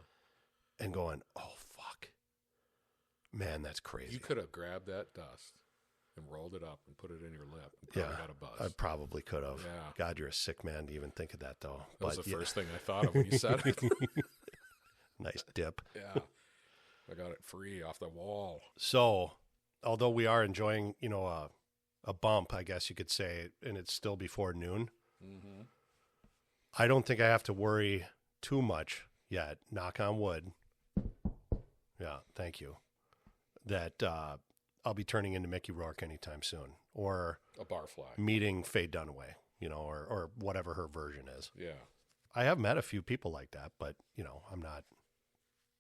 B: And going, oh, fuck. Man, that's crazy.
C: You could have grabbed that dust and rolled it up and put it in your lip. And
B: Yeah,
C: got a buzz.
B: I probably could have.
C: Yeah.
B: God, you're a sick man to even think of that, though.
C: That was the first thing I thought of when you said it.
B: Nice dip.
C: Yeah. I got it free off the wall.
B: So, although we are enjoying, a bump, I guess you could say, and it's still before noon,
C: mm-hmm.
B: I don't think I have to worry too much yet, knock on wood. Yeah, thank you. That I'll be turning into Mickey Rourke anytime soon, or
C: a Barfly,
B: meeting Faye Dunaway, or whatever her version is.
C: Yeah,
B: I have met a few people like that, but I'm not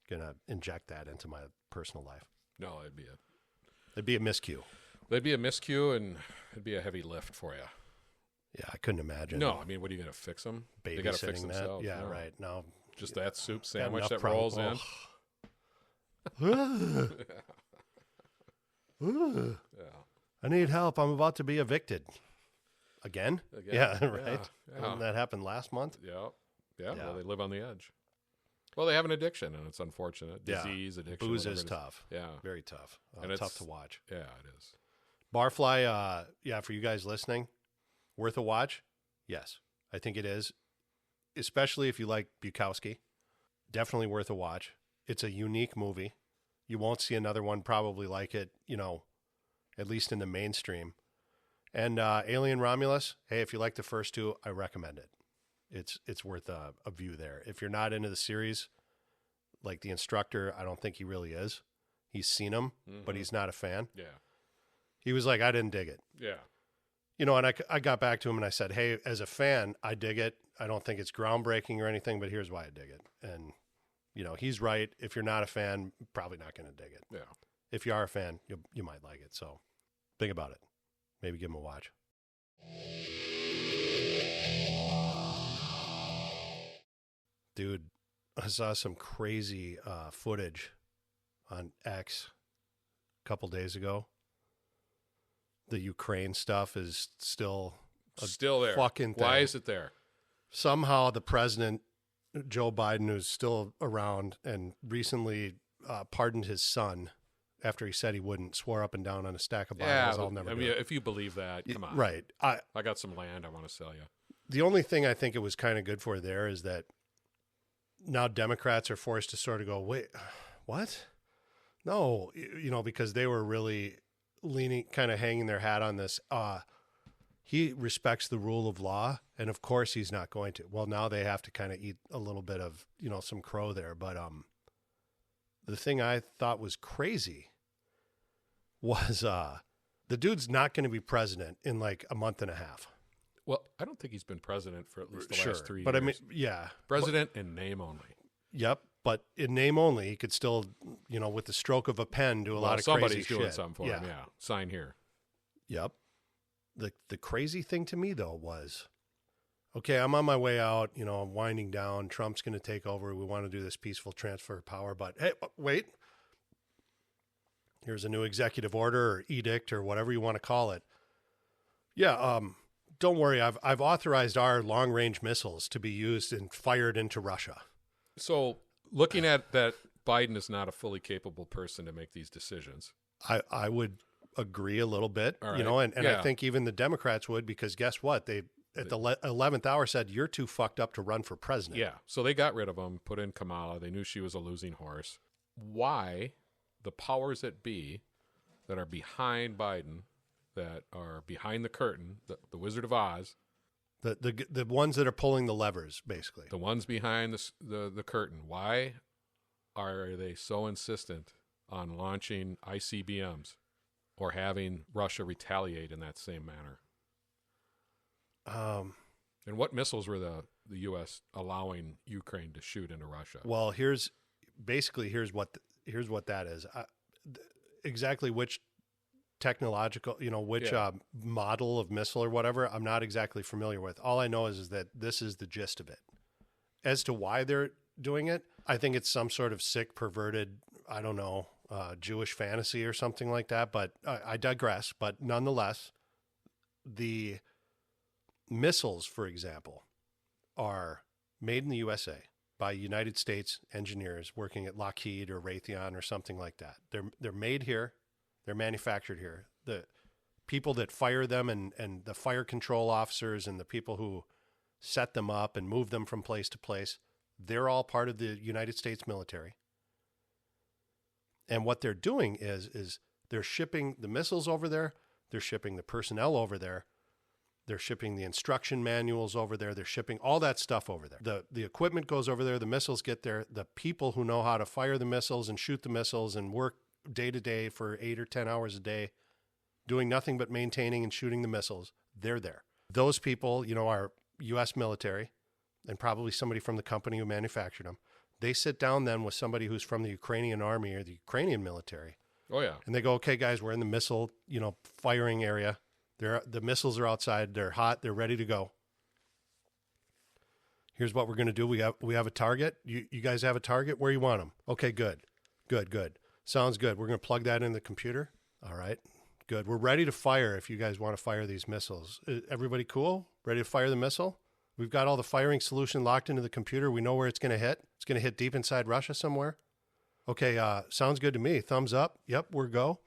B: gonna inject that into my personal life.
C: No, it'd
B: be a miscue.
C: They'd be a miscue, and it'd be a heavy lift for you.
B: Yeah, I couldn't imagine.
C: No, I mean, what are you gonna fix them? They gotta fix themselves.
B: Yeah,
C: no.
B: right. No,
C: just that soup sandwich that rolls in.
B: Yeah. I need help. I'm about to be evicted. Again? Yeah, right.
C: Yeah.
B: That happened last month.
C: Yeah. Well, they live on the edge. Well, they have an addiction, and it's unfortunate. Disease, addiction.
B: Booze is tough.
C: Yeah.
B: Very tough.
C: And
B: it's tough to watch.
C: Yeah, it is.
B: Barfly, for you guys listening, worth a watch? Yes, I think it is. Especially if you like Bukowski. Definitely worth a watch. It's a unique movie. You won't see another one probably like it, at least in the mainstream. And Alien Romulus, hey, if you like the first two, I recommend it. it's worth a view there. If you're not into the series, like the instructor, I don't think he really is. He's seen them, but he's not a fan.
C: Yeah.
B: He was like, I didn't dig it.
C: Yeah.
B: You know, and I got back to him and I said, hey, as a fan, I dig it. I don't think it's groundbreaking or anything, but here's why I dig it. And, you know, he's right. If you're not a fan, probably not going to dig it.
C: Yeah.
B: If you are a fan, you might like it. So think about it. Maybe give him a watch. Dude, I saw some crazy footage on X a couple days ago. The Ukraine stuff is still
C: there.
B: Fucking thing.
C: Why is it there?
B: Somehow the president, Joe Biden, who's still around and recently pardoned his son after he said he wouldn't, swore up and down on a stack of Bibles. I'll never do it.
C: If you believe that, come on.
B: Right.
C: I got some land I want to sell you.
B: The only thing I think it was kind of good for there is that now Democrats are forced to sort of go, wait, what? No, you know, because they were really leaning, kind of hanging their hat on this. He respects the rule of law, and of course he's not going to. Well, now they have to kind of eat a little bit of, you know, some crow there. But the thing I thought was crazy was the dude's not going to be president in like a month and a half.
C: Well, I don't think he's been president for at least the last 3 years.
B: But I mean, yeah.
C: President in name only.
B: Yep. But in name only, he could still, you know, with the stroke of a pen, do a lot of crazy shit.
C: Somebody's doing something for him, yeah. Sign here.
B: Yep. The crazy thing to me, though, was, okay, I'm on my way out, you know, I'm winding down. Trump's going to take over. We want to do this peaceful transfer of power. But, hey, wait. Here's a new executive order or edict or whatever you want to call it. Yeah, don't worry. I've authorized our long-range missiles to be used and fired into Russia.
C: So looking at that, Biden is not a fully capable person to make these decisions.
B: I would agree a little bit,
C: right.
B: You know, and I think even the Democrats would, because guess what? They, at the 11th hour, said, you're too fucked up to run for president.
C: Yeah. So they got rid of him, put in Kamala. They knew she was a losing horse. Why the powers that be that are behind Biden, that are behind the curtain, the Wizard of Oz,
B: the ones that are pulling the levers, basically,
C: the ones behind the curtain, why are they so insistent on launching ICBMs or having Russia retaliate in that same manner? And what missiles were the U.S. allowing Ukraine to shoot into Russia?
B: Well, here's what that is. Exactly which technological, you know, which model of missile or whatever, I'm not exactly familiar with. All I know is that this is the gist of it. As to why they're doing it, I think it's some sort of sick, perverted, I don't know, Jewish fantasy or something like that. But I digress. But nonetheless, the missiles, for example, are made in the USA by United States engineers working at Lockheed or Raytheon or something like that. They're made here. They're manufactured here. The people that fire them and the fire control officers and the people who set them up and move them from place to place, they're all part of the United States military. And what they're doing is they're shipping the missiles over there. They're shipping the personnel over there. They're shipping the instruction manuals over there. They're shipping all that stuff over there. The equipment goes over there. The missiles get there. The people who know how to fire the missiles and shoot the missiles and work day to day for 8 or 10 hours a day, doing nothing but maintaining and shooting the missiles, they're there. Those people, you know, are U.S. military and probably somebody from the company who manufactured them. They sit down then with somebody who's from the Ukrainian army or the Ukrainian military.
C: Oh, yeah.
B: And they go, okay, guys, we're in the missile, you know, firing area. The missiles are outside. They're hot. They're ready to go. Here's what we're going to do. We have a target. You guys have a target? Where you want them? Okay, good. Sounds good. We're going to plug that in the computer. All right, good. We're ready to fire if you guys want to fire these missiles. Everybody cool? Ready to fire the missile? We've got all the firing solution locked into the computer. We know where it's going to hit. It's going to hit deep inside Russia somewhere. Okay, sounds good to me. Thumbs up. Yep, we're go.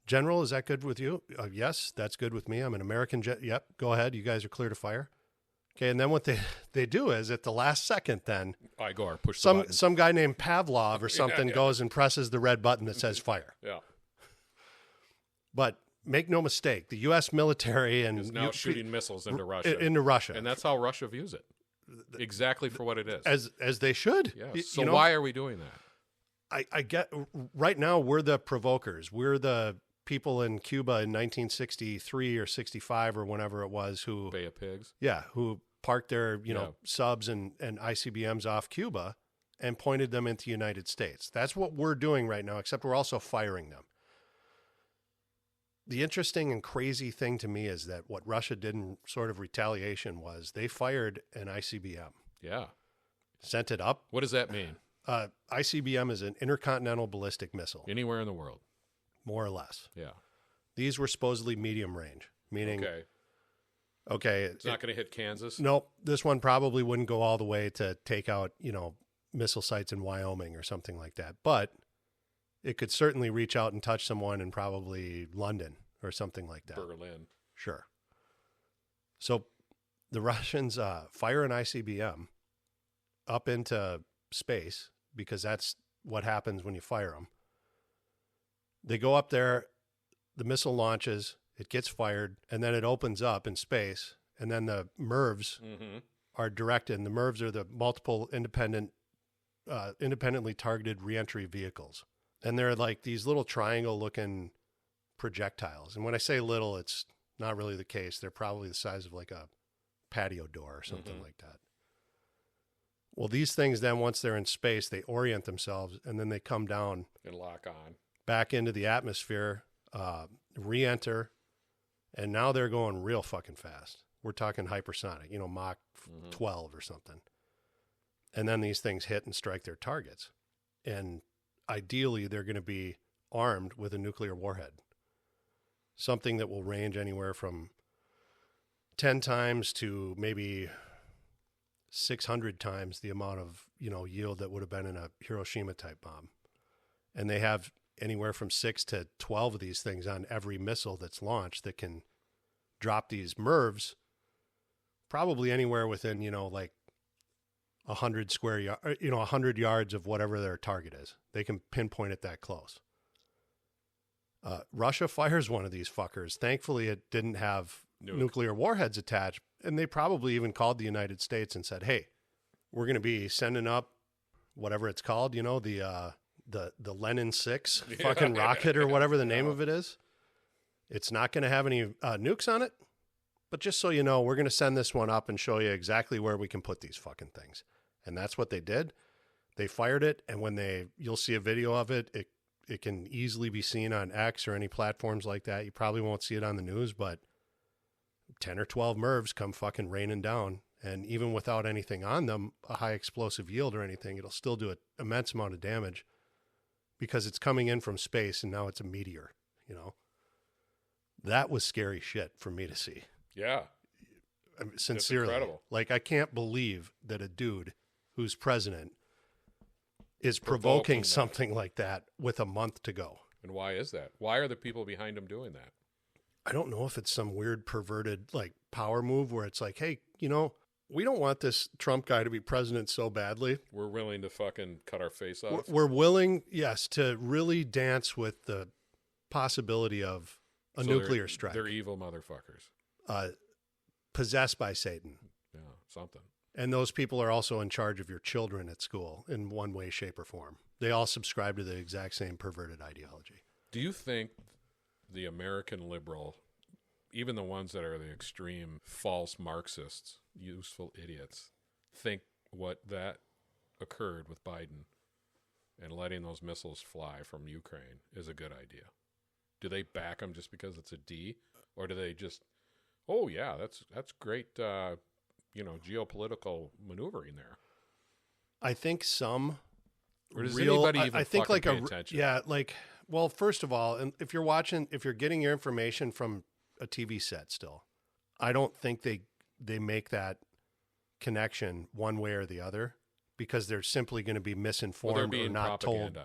B: General, is that good with you? Yes, that's good with me. I'm an American jet. Yep, go ahead. You guys are clear to fire. Okay, and then what they do is at the last second, then
C: push the button.
B: Some guy named Pavlov or something goes and presses the red button that says fire.
C: Yeah.
B: But make no mistake, the U.S. military
C: is now shooting missiles into Russia.
B: And that's
C: how Russia views it. exactly for what it is.
B: as they should.
C: Yeah.
B: You
C: So
B: know,
C: why are we doing that?
B: I get right now we're the provokers. We're the people in Cuba in 1963 or 65 or whenever it was who
C: Bay of Pigs.
B: who parked their subs and ICBMs off Cuba and pointed them into the United States. That's what we're doing right now, except we're also firing them. The interesting and crazy thing to me is that what Russia did in sort of retaliation was they fired an ICBM,
C: Yeah.
B: sent it up.
C: What does that mean?
B: ICBM is an intercontinental ballistic missile,
C: Anywhere in the world.
B: more or less.
C: Yeah.
B: These were supposedly medium range, meaning, okay,
C: It's not going to hit Kansas.
B: nope, this one probably wouldn't go all the way to take out, missile sites in Wyoming or something like that. But it could certainly reach out and touch someone in probably London or something like that.
C: Berlin.
B: Sure. So the Russians fire an ICBM up into space because that's what happens when you fire them. They go up there, the missile launches, it gets fired, and then it opens up in space, and then the MIRVs are directed, and the MIRVs are the multiple independently targeted reentry vehicles. And they're like these little triangle-looking projectiles. And when I say little, it's not really the case. They're probably the size of like a patio door or something like that. Well, these things then, once they're in space, they orient themselves, and then they come down
C: And lock on.
B: back into the atmosphere, re-enter, and now they're going real fucking fast. We're talking hypersonic, Mach 12 or something. And then these things hit and strike their targets. And ideally, they're going to be armed with a nuclear warhead, something that will range anywhere from 10 times to maybe 600 times the amount of, yield that would have been in a Hiroshima type bomb. And they have anywhere from 6 to 12 of these things on every missile that's launched that can drop these MIRVs probably anywhere within, like 100 square yards, 100 yards of whatever their target is. They can pinpoint it that close. Russia fires one of these fuckers. Thankfully, it didn't have nuclear warheads attached, and they probably even called the United States and said, "Hey, we're going to be sending up whatever it's called, the Lenin 6 fucking rocket or whatever the name of it is. It's not going to have any nukes on it, but just so you know, we're going to send this one up and show you exactly where we can put these fucking things." And that's what they did. They fired it, and you'll see a video of it. It can easily be seen on X or any platforms like that. You probably won't see it on the news, but 10 or 12 MIRVs come fucking raining down. And even without anything on them, a high explosive yield or anything, it'll still do an immense amount of damage because it's coming in from space and now it's a meteor, That was scary shit for me to see.
C: Yeah.
B: I mean, sincerely.
C: It's incredible.
B: Like, I can't believe that a dude who's president is provoking something like that with a month to go.
C: And why is that? Why are the people behind him doing that?
B: I don't know if it's some weird perverted power move where it's like, hey, we don't want this Trump guy to be president so badly.
C: We're willing to fucking cut our face off.
B: We're willing, yes, to really dance with the possibility of a nuclear strike.
C: They're evil motherfuckers.
B: Possessed by Satan.
C: Yeah, something.
B: And those people are also in charge of your children at school in one way, shape, or form. They all subscribe to the exact same perverted ideology.
C: Do you think the American liberal, even the ones that are the extreme false Marxists, useful idiots, think what that occurred with Biden and letting those missiles fly from Ukraine is a good idea? Do they back them just because it's a D? Or do they just, oh, yeah, that's great, geopolitical maneuvering there?
B: I think some
C: or does anybody even
B: I think
C: pay attention?
B: Yeah, well, first of all, and if you're getting your information from a TV set still, I don't think they make that connection one way or the other because they're simply going to be misinformed or not told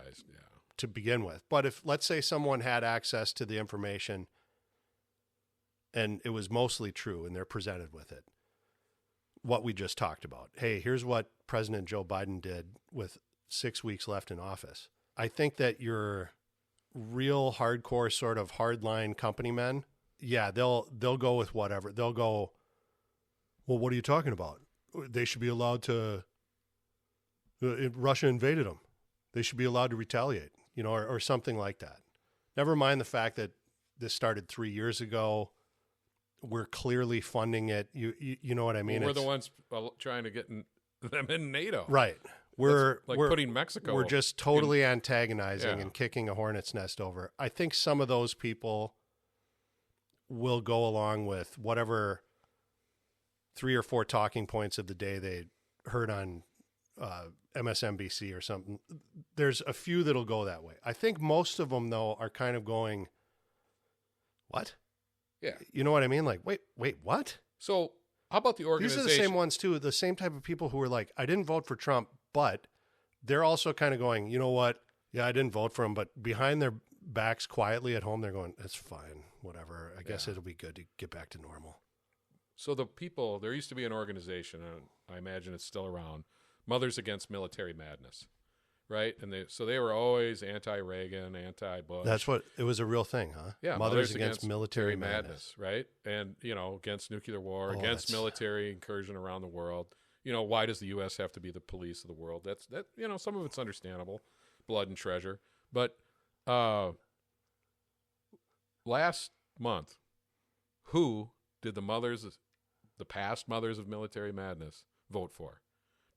B: to begin with. But if, let's say, someone had access to the information and it was mostly true and they're presented with it, what we just talked about. Hey, here's what President Joe Biden did with 6 weeks left in office. I think that your real hardcore sort of hardline company men, yeah, they'll go with whatever. They'll go, well, what are you talking about? they should be allowed to, Russia invaded them. They should be allowed to retaliate, or something like that. Never mind the fact that this started 3 years ago. We're clearly funding it. You know what I mean?
C: We're the ones trying to get them in NATO.
B: Right. We're
C: putting Mexico.
B: We're just totally antagonizing and kicking a hornet's nest over. I think some of those people will go along with whatever 3 or 4 talking points of the day they heard on MSNBC or something. There's a few that'll go that way. I think most of them, though, are kind of going, what?
C: Yeah.
B: You know what I mean? Like, wait, what?
C: So how about the organization?
B: These are the same ones, too. The same type of people who are like, I didn't vote for Trump, but they're also kind of going, you know what? Yeah, I didn't vote for him, but behind their backs quietly at home, they're going, it's fine, whatever. I guess it'll be good to get back to normal.
C: So the people, there used to be an organization, and I imagine it's still around, Mothers Against Military Madness, right? And they were always anti-Reagan, anti-Bush.
B: That's what, it was a real thing, huh?
C: Yeah.
B: Mothers Against Military Madness.
C: Right? And, against nuclear war, against military incursion around the world. Why does the U.S. have to be the police of the world? That some of it's understandable, blood and treasure. But last month, who did the past mothers of military madness vote for?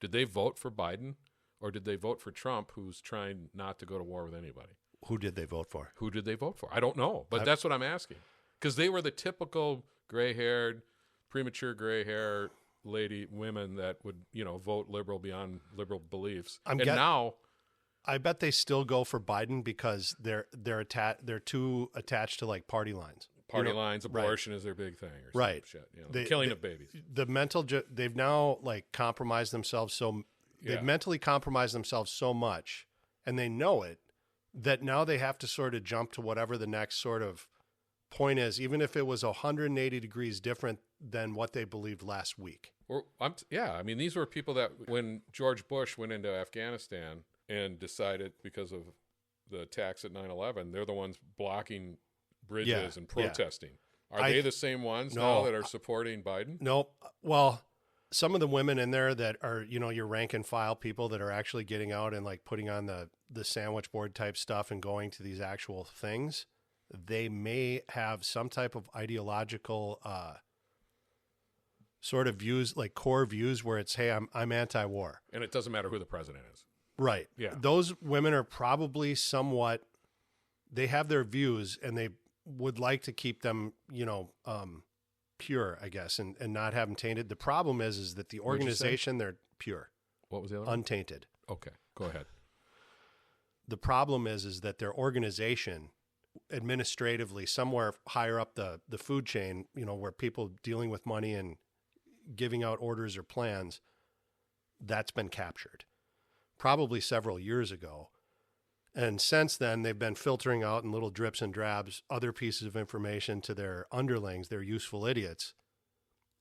C: Did they vote for Biden, or did they vote for Trump, who's trying not to go to war with anybody?
B: Who did they vote for?
C: Who did they vote for? I don't know, but that's what I'm asking. Because they were the typical gray-haired, premature gray hair women that would, vote liberal beyond liberal beliefs. Now,
B: I bet they still go for Biden because they're too attached to like party lines.
C: Lines, abortion is their big thing, or some shit. Killing of babies.
B: The they've now like compromised themselves they've mentally compromised themselves so much, and they know it, that now they have to sort of jump to whatever the next sort of point is, even if it was 180 degrees different than what they believed last week.
C: These were people that when George Bush went into Afghanistan and decided, because of the attacks at 9/11, they're the ones blocking bridges and protesting. Are they the same ones now that are supporting Biden?
B: No. Well, some of the women in there that are, your rank and file people that are actually getting out and like putting on the sandwich board type stuff and going to these actual things, they may have some type of ideological sort of views, like core views, where it's, hey, I'm anti-war.
C: And it doesn't matter who the president is.
B: Right.
C: Yeah.
B: Those women are probably somewhat, they have their views and they would like to keep them, pure, I guess, and not have them tainted. The problem is that the organization, they're pure.
C: What was the other one?
B: Untainted.
C: Okay, go ahead.
B: The problem is that their organization, administratively, somewhere higher up the food chain, where people dealing with money and giving out orders or plans, that's been captured probably several years ago. And since then, they've been filtering out in little drips and drabs other pieces of information to their underlings, their useful idiots.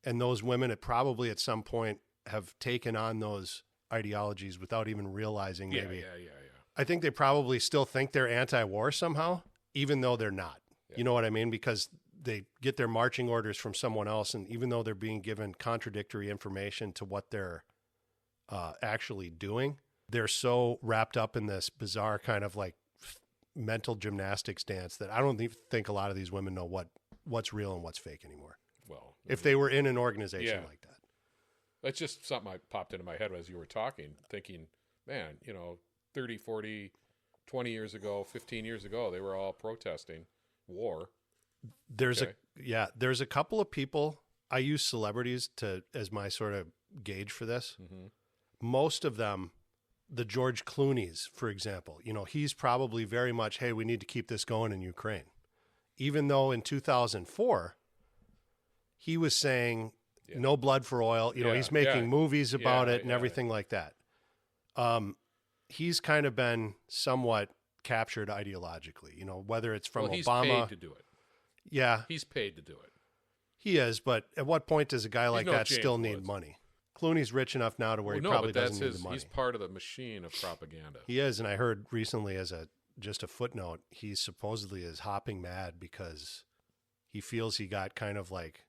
B: And those women probably at some point have taken on those ideologies without even realizing maybe.
C: Yeah.
B: I think they probably still think they're anti-war somehow, even though they're not. Yeah. You know what I mean? Because they get their marching orders from someone else, and even though they're being given contradictory information to what they're actually doing, they're so wrapped up in this bizarre kind of like mental gymnastics dance that I don't think a lot of these women know what's real and what's fake anymore.
C: Well,
B: if they were in an organization like that.
C: That's just something I popped into my head as you were talking, thinking, man, 30, 40, 20 years ago, 15 years ago, they were all protesting war.
B: There's a couple of people, I use celebrities as my sort of gauge for this. Mm-hmm. Most of them, the George Clooney's, for example, he's probably very much, hey, we need to keep this going in Ukraine. Even though in 2004, he was saying no blood for oil. He's making movies about it and everything like that. He's kind of been somewhat captured ideologically, whether it's from Obama.
C: He's paid to do it.
B: Yeah.
C: He's paid to do it.
B: He is, but at what point does a guy like that still need money? Clooney's rich enough now to where he probably doesn't need the money.
C: He's part of the machine of propaganda.
B: He is, and I heard recently as just a footnote, he supposedly is hopping mad because he feels he got kind of like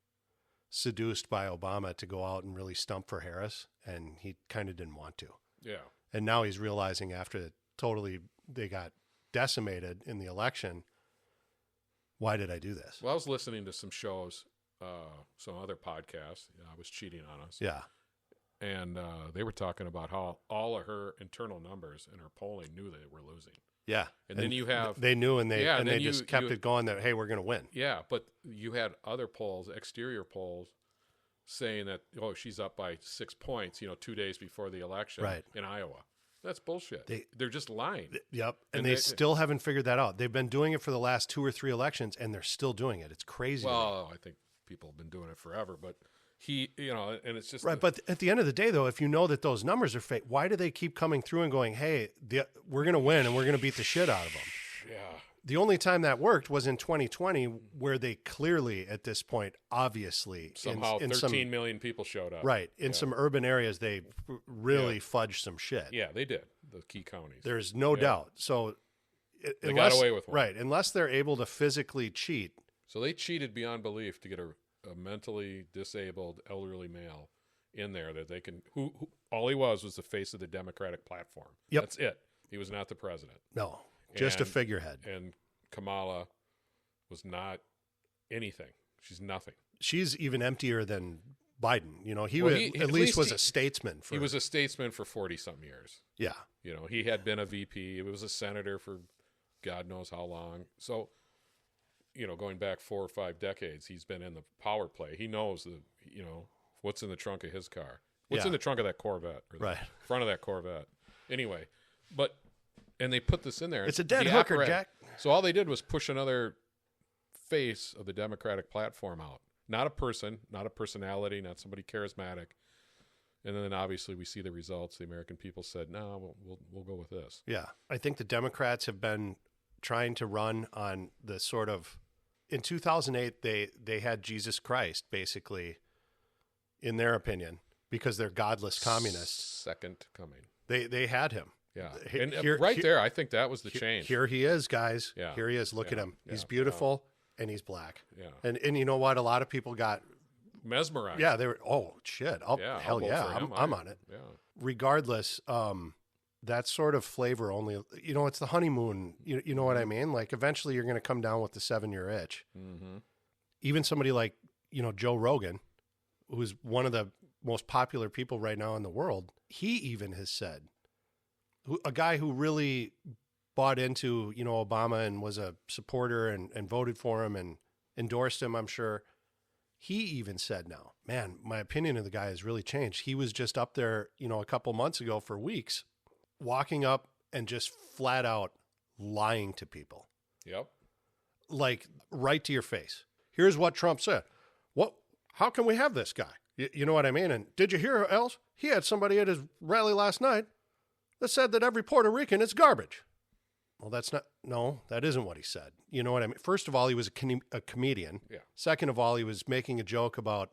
B: seduced by Obama to go out and really stump for Harris, and he kind of didn't want to.
C: Yeah.
B: And now he's realizing after they got decimated in the election, why did I do this?
C: Well, I was listening to some shows, some other podcasts. I was cheating on us.
B: Yeah.
C: And they were talking about how all of her internal numbers in her polling knew they were losing.
B: Yeah.
C: And then you have...
B: They knew, and they
C: Yeah, and then
B: just kept it going that, hey, we're going to win.
C: Yeah, but you had other polls, exterior polls, saying that, oh, she's up by 6 points, 2 days before the election in Iowa. That's bullshit. They're just lying.
B: Yep. And they still haven't figured that out. They've been doing it for the last 2 or 3 elections, and they're still doing it. It's crazy.
C: Well, I think people have been doing it forever, but and it's just...
B: Right, but at the end of the day, though, if you know that those numbers are fake, why do they keep coming through and going, hey, we're going to win and we're going to beat the shit out of them?
C: Yeah.
B: The only time that worked was in 2020, where they clearly, at this point, obviously...
C: Somehow 13 million people showed up.
B: Right. In some urban areas, they really fudged some shit.
C: Yeah, they did. The key counties.
B: There's no doubt. So...
C: They got away with one.
B: Right. Unless they're able to physically cheat.
C: So they cheated beyond belief to get a mentally disabled elderly male in there that they can... Who all he was the face of the Democratic platform.
B: Yep.
C: That's it. He was not the president.
B: No. Just a figurehead.
C: And Kamala was not anything. She's nothing.
B: She's even emptier than Biden. He at least was a statesman.
C: He was a statesman for 40-something years.
B: Yeah.
C: He had been a VP. He was a senator for God knows how long. So, going back 4 or 5 decades, he's been in the power play. He knows what's in the trunk of his car. What's in the trunk of that Corvette? Or the front of that Corvette. Anyway, and they put this in there.
B: It's a dead hooker, Jack.
C: So all they did was push another face of the Democratic platform out. Not a person, not a personality, not somebody charismatic. And then obviously we see the results. The American people said, no, we'll go with this.
B: Yeah. I think the Democrats have been trying to run on the sort of... In 2008, they had Jesus Christ, basically, in their opinion, because they're godless communists.
C: Second coming.
B: They had him.
C: Yeah. And there, I think that was the change.
B: Here he is, guys.
C: Yeah.
B: Here he is. Look at him. He's beautiful, and he's black.
C: Yeah.
B: And you know what? A lot of people got...
C: mesmerized.
B: Yeah, they were, oh, shit. Hell yeah, I'm on it.
C: Yeah.
B: Regardless, that sort of flavor only, it's the honeymoon. You know what I mean? Like, eventually you're going to come down with the 7-year itch.
C: Mm-hmm.
B: Even somebody like, Joe Rogan, who's one of the most popular people right now in the world, he even has said, a guy who really bought into, Obama and was a supporter and voted for him and endorsed him, I'm sure. He even said now, man, my opinion of the guy has really changed. He was just up there, a couple months ago for weeks, walking up and just flat out lying to people.
C: Yep.
B: Like right to your face. Here's what Trump said. How can we have this guy? You know what I mean? And did you hear else? He had somebody at his rally last night that said that every Puerto Rican is garbage. Well, that isn't what he said. You know what I mean? First of all, he was a comedian.
C: Yeah.
B: Second of all, he was making a joke about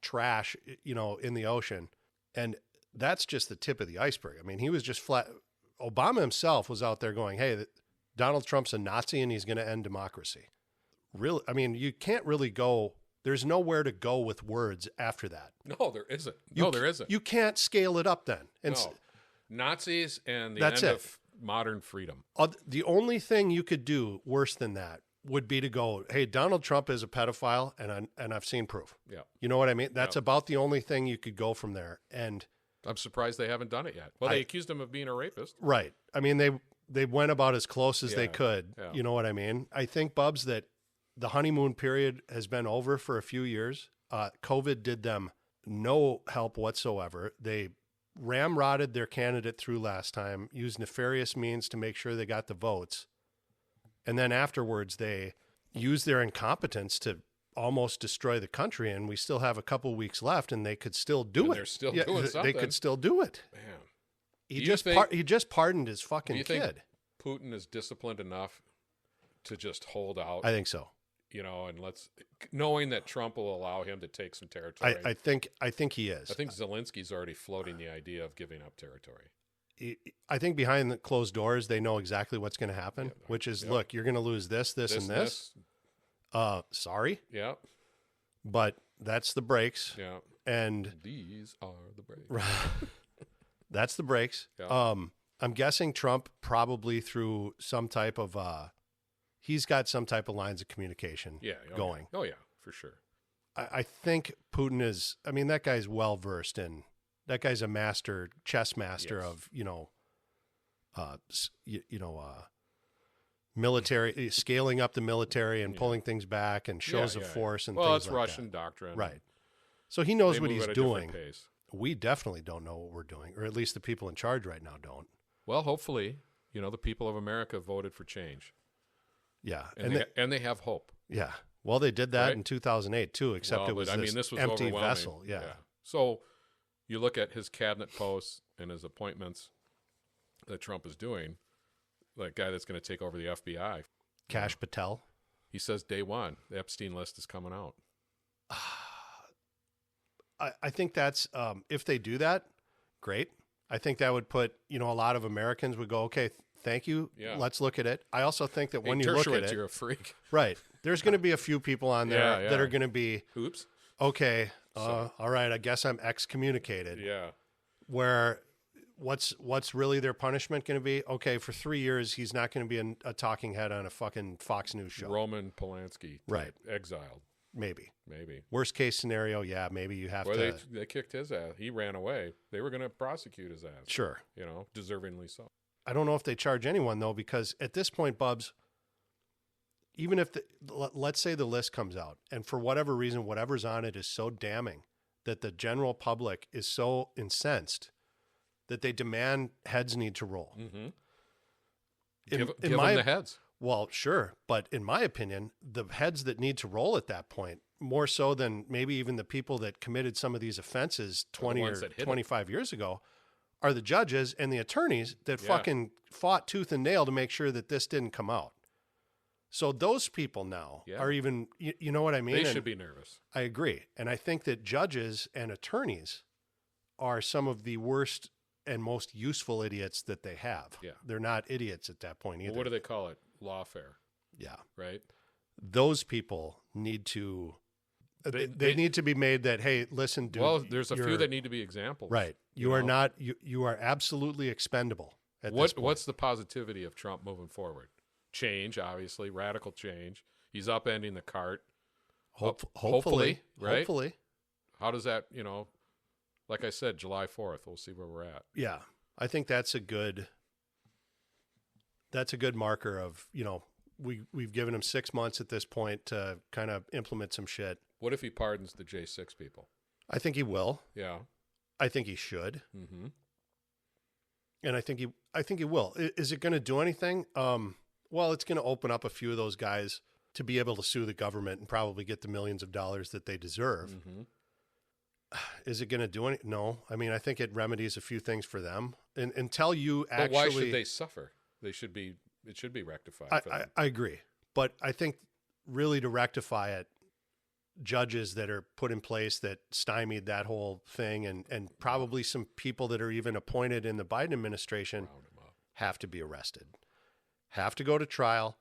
B: trash, in the ocean. And that's just the tip of the iceberg. I mean, he was just flat. Obama himself was out there going, hey, Donald Trump's a Nazi and he's going to end democracy. Really? I mean, you can't really go, there's nowhere to go with words after that.
C: No, there isn't. There isn't.
B: You can't scale it up then. And
C: no. Nazis and the
B: end of
C: modern freedom.
B: The only thing you could do worse than that would be to go, hey, Donald Trump is a pedophile, and I've seen proof.
C: Yeah.
B: You know what I mean? That's about the only thing you could go from there. And
C: I'm surprised they haven't done it yet. Well, they accused him of being a rapist.
B: Right. I mean, they went about as close as they could.
C: Yeah.
B: You know what I mean? I think, Bubs, that the honeymoon period has been over for a few years. COVID did them no help whatsoever. They ramrodded their candidate through last time, used nefarious means to make sure they got the votes. And then afterwards, they used their incompetence to almost destroy the country. And we still have a couple weeks left, and they could still do it.
C: They're still doing something.
B: They could still do it.
C: Man.
B: He just pardoned his fucking kid.
C: Think Putin is disciplined enough to just hold out?
B: I think so.
C: And knowing that Trump will allow him to take some territory.
B: I think he is.
C: I think Zelensky's already floating the idea of giving up territory.
B: I think behind the closed doors, they know exactly what's going to happen, which is, look, you're going to lose this, and this. Sorry.
C: Yeah.
B: But that's the breaks.
C: Yeah.
B: And
C: these are the breaks.
B: that's the breaks.
C: Yeah.
B: I'm guessing Trump probably through some type of he's got some type of lines of communication going.
C: Oh yeah, for sure.
B: I think Putin is, I mean, that guy's well versed in, that guy's a chess master of, military, scaling up the military and pulling things back and shows of force and things like that.
C: Well, it's Russian doctrine.
B: Right. So he knows what
C: move
B: he's
C: at a
B: doing.
C: different pace.
B: We definitely don't know what we're doing, or at least the people in charge right now don't.
C: Well, hopefully, the people of America voted for change.
B: Yeah.
C: And they have hope.
B: Yeah. Well, they did that in 2008 too, except it was this
C: was
B: empty
C: overwhelming.
B: vessel. Yeah.
C: So you look at his cabinet posts and his appointments that Trump is doing, that guy that's going to take over the FBI.
B: Kash Patel.
C: He says day one, the Epstein list is coming out.
B: I think that's, if they do that, great. I think that would put, a lot of Americans would go, okay, thank you.
C: Yeah.
B: Let's look at it. I also think that when you look at it,
C: you're a freak.
B: Right. There's going to be a few people on there that are going to be,
C: oops.
B: Okay. All right. I guess I'm excommunicated.
C: Yeah.
B: Where what's really their punishment going to be? Okay. For 3 years, he's not going to be a talking head on a fucking Fox News show.
C: Roman Polanski.
B: Right.
C: Exiled.
B: Maybe.
C: Maybe.
B: Worst case scenario. Yeah. Maybe you have to.
C: They kicked his ass. He ran away. They were going to prosecute his ass.
B: Sure.
C: Deservingly so.
B: I don't know if they charge anyone though, because at this point, Bubs, even if let's say the list comes out and for whatever reason, whatever's on it is so damning that the general public is so incensed that they demand heads need to roll.
C: Mm-hmm.
B: Give
C: them the heads.
B: Well, sure. But in my opinion, the heads that need to roll at that point, more so than maybe even the people that committed some of these offenses 20 or 25 years ago, are the judges and the attorneys that fucking fought tooth and nail to make sure that this didn't come out. So those people now are even, you know what I mean?
C: They should be nervous.
B: I agree. And I think that judges and attorneys are some of the worst and most useful idiots that they have.
C: Yeah.
B: They're not idiots at that point either.
C: Well, what do they call it? Lawfare.
B: Yeah.
C: Right?
B: Those people need to, they need to be made that, hey, listen, dude.
C: Well, there's a few that need to be examples.
B: Right. You are not, you are absolutely expendable at this point.
C: What's the positivity of Trump moving forward? Change, obviously, radical change. He's upending the cart. Hopefully, right?
B: Hopefully.
C: How does that, like I said, July 4th, we'll see where we're at.
B: Yeah. I think that's a good marker of, we've given him 6 months at this point to kind of implement some shit.
C: What if he pardons the J6 people?
B: I think he will.
C: Yeah.
B: I think he should.
C: Mm-hmm.
B: And I think he will. Is it going to do anything? Well, it's going to open up a few of those guys to be able to sue the government and probably get the millions of dollars that they deserve.
C: Mm-hmm.
B: Is it going to do anything? No. I mean, I think it remedies a few things for them. And until you
C: But why should they suffer? It should be rectified for them.
B: I agree. But I think really to rectify it, judges that are put in place that stymied that whole thing and probably some people that are even appointed in the Biden administration have to be arrested, have to go to trial,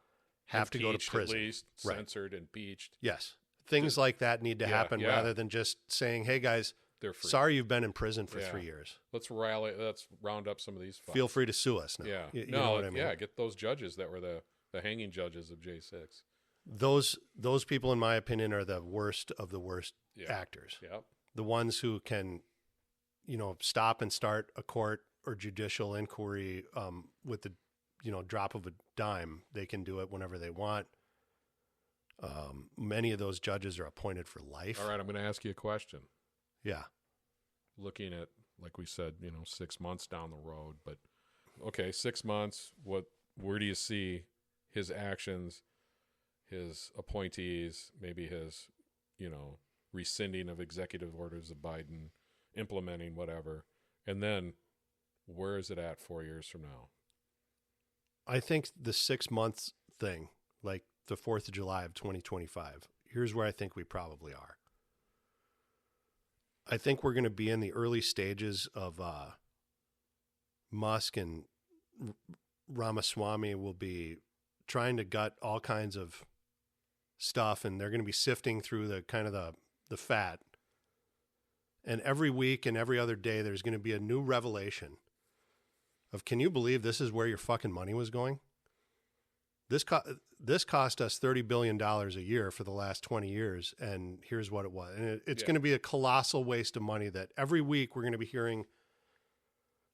B: have to go to prison.
C: At least, censored, impeached.
B: Yes. Things like that need to happen rather than just saying, hey, guys,
C: they're free.
B: Sorry you've been in prison for 3 years.
C: Let's round up some of these fucks.
B: Feel free to sue us now.
C: Yeah.
B: You know what I mean?
C: Yeah, get those judges that were the hanging judges of J6.
B: Those people, in my opinion, are the worst of the worst actors.
C: Yeah.
B: The ones who can, stop and start a court or judicial inquiry with the, drop of a dime. They can do it whenever they want. Many of those judges are appointed for life.
C: All right, I'm going to ask you a question.
B: Yeah.
C: Looking at, like we said, 6 months down the road, but okay, 6 months, where do you see his actions, his appointees, maybe his, rescinding of executive orders of Biden, implementing whatever, and then where is it at 4 years from now?
B: I think the 6 months thing, like the 4th of July of 2025, here's where I think we probably are. I think we're going to be in the early stages of Musk and Ramaswamy will be trying to gut all kinds of stuff, and they're going to be sifting through the kind of the fat. And every week and every other day, there's going to be a new revelation of, can you believe this is where your fucking money was going? This cost us $30 billion a year for the last 20 years, and here's what it was. And it's going to be a colossal waste of money that every week we're going to be hearing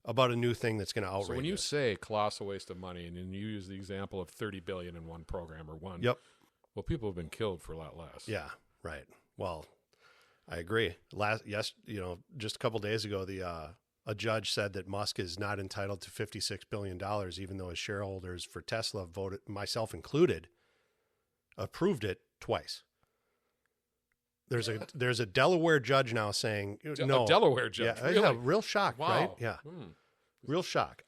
B: about a new thing that's going to outrage
C: So when you
B: us.
C: say colossal waste of money, and then you use the example of $30 billion in one program or one,
B: Yep.
C: well, people have been killed for a lot less.
B: Yeah, right. Well, I agree. Just a couple days ago, a judge said that Musk is not entitled to $56 billion, even though his shareholders for Tesla voted, myself included, approved it twice. There's a Delaware judge now saying no.
C: A Delaware judge,
B: Yeah,
C: really?
B: yeah, real shock,
C: Wow.
B: right? Yeah, real shock.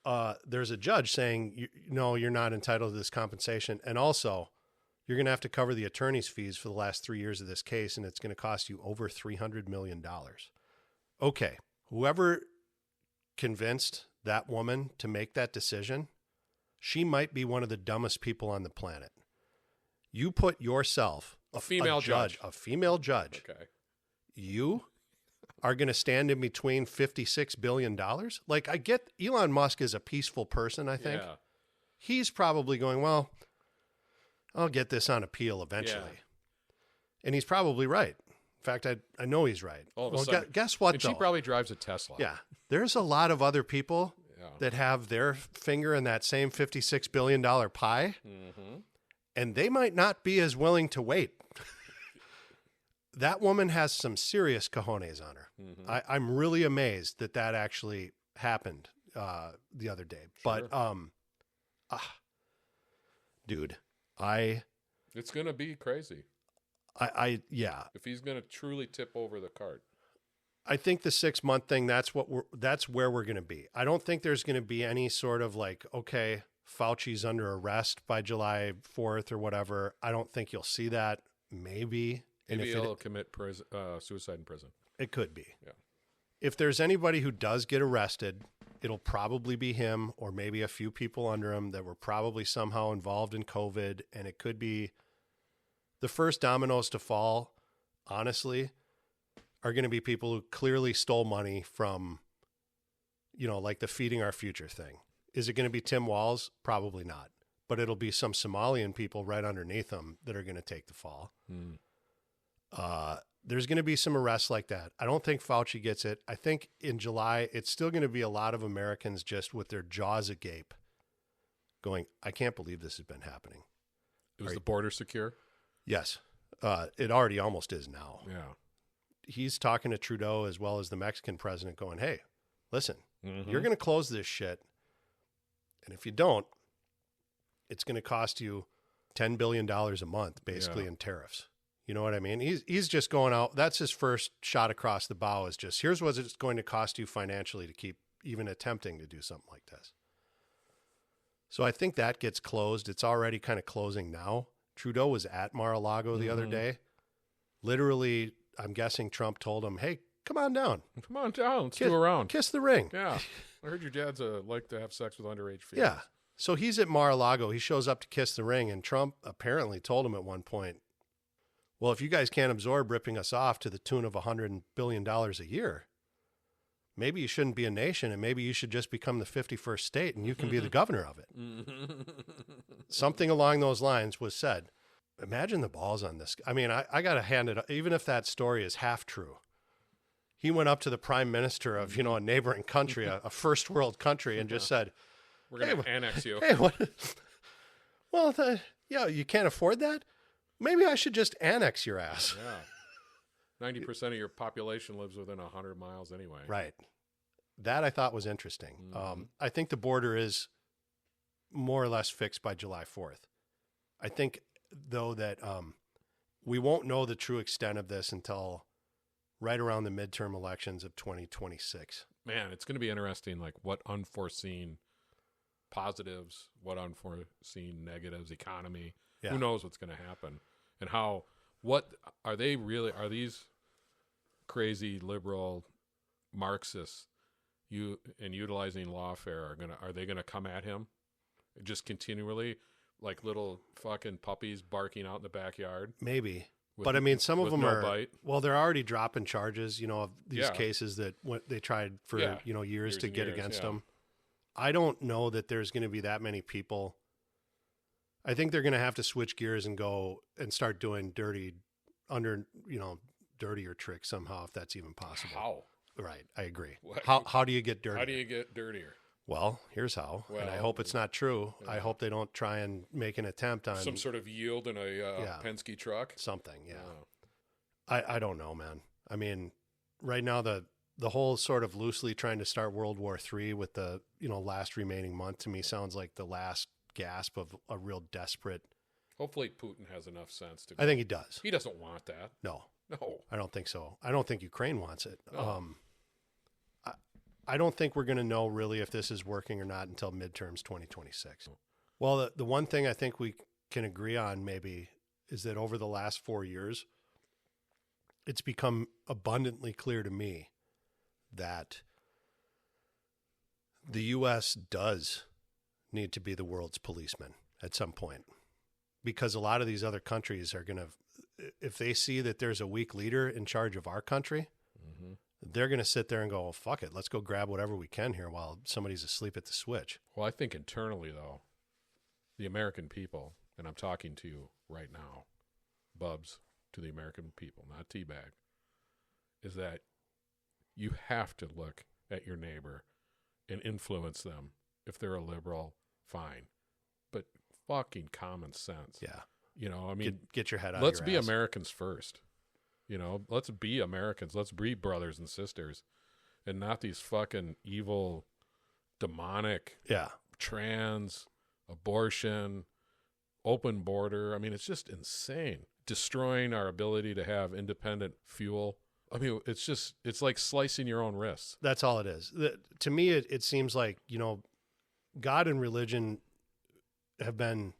B: There's a judge saying no, you're not entitled to this compensation, and also you're going to have to cover the attorney's fees for the last 3 years of this case, and it's going to cost you over $300 million. Okay, whoever convinced that woman to make that decision, she might be one of the dumbest people on the planet. You put yourself,
C: a female judge,
B: okay, you are going to stand in between $56 billion. Like, I get Elon Musk is a peaceful person, I think.
C: Yeah.
B: He's probably going, well, I'll get this on appeal eventually.
C: Yeah.
B: And he's probably right. In fact, I know he's right.
C: All of a sudden,
B: guess what,
C: and
B: though?
C: she probably drives a Tesla.
B: Yeah. There's a lot of other people
C: Yeah.
B: that have their finger in that same $56 billion pie, and they might not be as willing to wait. That woman has some serious cojones on her. I'm really amazed that actually happened the other day.
C: Sure.
B: But, dude,
C: It's going to be crazy
B: yeah.
C: if he's going to truly tip over the cart.
B: I think the 6-month thing, that's where we're going to be. I don't think there's going to be any sort of like, okay, Fauci's under arrest by July 4th or whatever. I don't think you'll see that. Maybe.
C: Maybe he'll commit suicide in prison.
B: It could be.
C: Yeah.
B: If there's anybody who does get arrested, it'll probably be him or maybe a few people under him that were probably somehow involved in COVID. And it could be the first dominoes to fall, honestly, are going to be people who clearly stole money from, like the Feeding Our Future thing. Is it going to be Tim Walz? Probably not. But it'll be some Somalian people right underneath them that are going to take the fall. There's going to be some arrests like that. I don't think Fauci gets it. I think in July, it's still going to be a lot of Americans just with their jaws agape going, I can't believe this has been happening.
C: Was the border secure?
B: Yes. It already almost is now.
C: Yeah.
B: He's talking to Trudeau as well as the Mexican president going, hey, listen, you're going to close this shit. And if you don't, it's going to cost you $10 billion a month, basically, in tariffs. You know what I mean? He's just going out. That's his first shot across the bow, is just, here's what it's going to cost you financially to keep even attempting to do something like this. So I think that gets closed. It's already kind of closing now. Trudeau was at Mar-a-Lago the other day. Literally, I'm guessing Trump told him, hey, come on down.
C: Come on down. Let's do a round.
B: Kiss the ring.
C: Yeah. I heard your dad's like to have sex with underage females.
B: Yeah. So he's at Mar-a-Lago. He shows up to kiss the ring, and Trump apparently told him at one point, well, if you guys can't absorb ripping us off to the tune of $100 billion a year, maybe you shouldn't be a nation, and maybe you should just become the 51st state, and you can be the governor of it. Something along those lines was said. Imagine the balls on this. I mean, I got to hand it, even if that story is half true. He went up to the prime minister of, a neighboring country, a first world country, and just said,
C: we're going to annex you.
B: Hey, what? Well, you can't afford that? Maybe I should just annex your ass.
C: Yeah. 90% of your population lives within 100 miles anyway.
B: Right. That I thought was interesting. I think the border is more or less fixed by July 4th. I think, though, that we won't know the true extent of this until right around the midterm elections of 2026.
C: Man, it's going to be interesting, like what unforeseen positives, what unforeseen negatives, economy.
B: Yeah.
C: Who knows what's going to happen? And are these crazy liberal Marxists utilizing lawfare are they going to come at him just continually like little fucking puppies barking out in the backyard?
B: Maybe. But I mean, some of
C: with
B: them
C: no
B: are,
C: bite.
B: well, they're already dropping charges, of these
C: Yeah.
B: cases that they tried for,
C: Yeah.
B: years
C: Years
B: to
C: and
B: get
C: years,
B: against
C: yeah.
B: them. I don't know that there's going to be that many people. I think they're going to have to switch gears and go and start doing dirtier tricks somehow, if that's even possible.
C: How?
B: Right. I agree.
C: What?
B: How do you get dirty?
C: How do you get dirtier?
B: Well, here's how. And I
C: Well,
B: hope it's not true. I
C: yeah.
B: hope they don't try and make an attempt on
C: Some sort of yield in a Penske truck?
B: something. Yeah.
C: Oh.
B: I don't know, man. I mean, right now the whole sort of loosely trying to start World War III with the last remaining month to me sounds like the last gasp of a real desperate.
C: Hopefully Putin has enough sense to.
B: I think he does.
C: He doesn't want that.
B: No,
C: No.
B: I don't think so. I don't think Ukraine wants it.
C: No.
B: I don't think we're going to know really if this is working or not until midterms 2026. Well, the one thing I think we can agree on maybe is that over the last 4 years, it's become abundantly clear to me that the U.S. does need to be the world's policeman at some point, because a lot of these other countries are going to, if they see that there's a weak leader in charge of our country, they're going to sit there and go, oh, fuck it, let's go grab whatever we can here while somebody's asleep at the switch.
C: Well, I think internally, though, the American people, and I'm talking to you right now, Bubs, to the American people, not T Bag, is that you have to look at your neighbor and influence them. If they're a liberal, fine. But fucking common sense.
B: Yeah.
C: I mean,
B: get your head out
C: let's
B: of
C: be
B: your ass.
C: Americans first. Let's be Americans. Let's be brothers and sisters, and not these fucking evil, demonic,
B: Yeah.
C: trans, abortion, open border. I mean, it's just insane. Destroying our ability to have independent fuel. I mean, it's like slicing your own wrists.
B: That's all it is. To me, it seems like, God and religion have been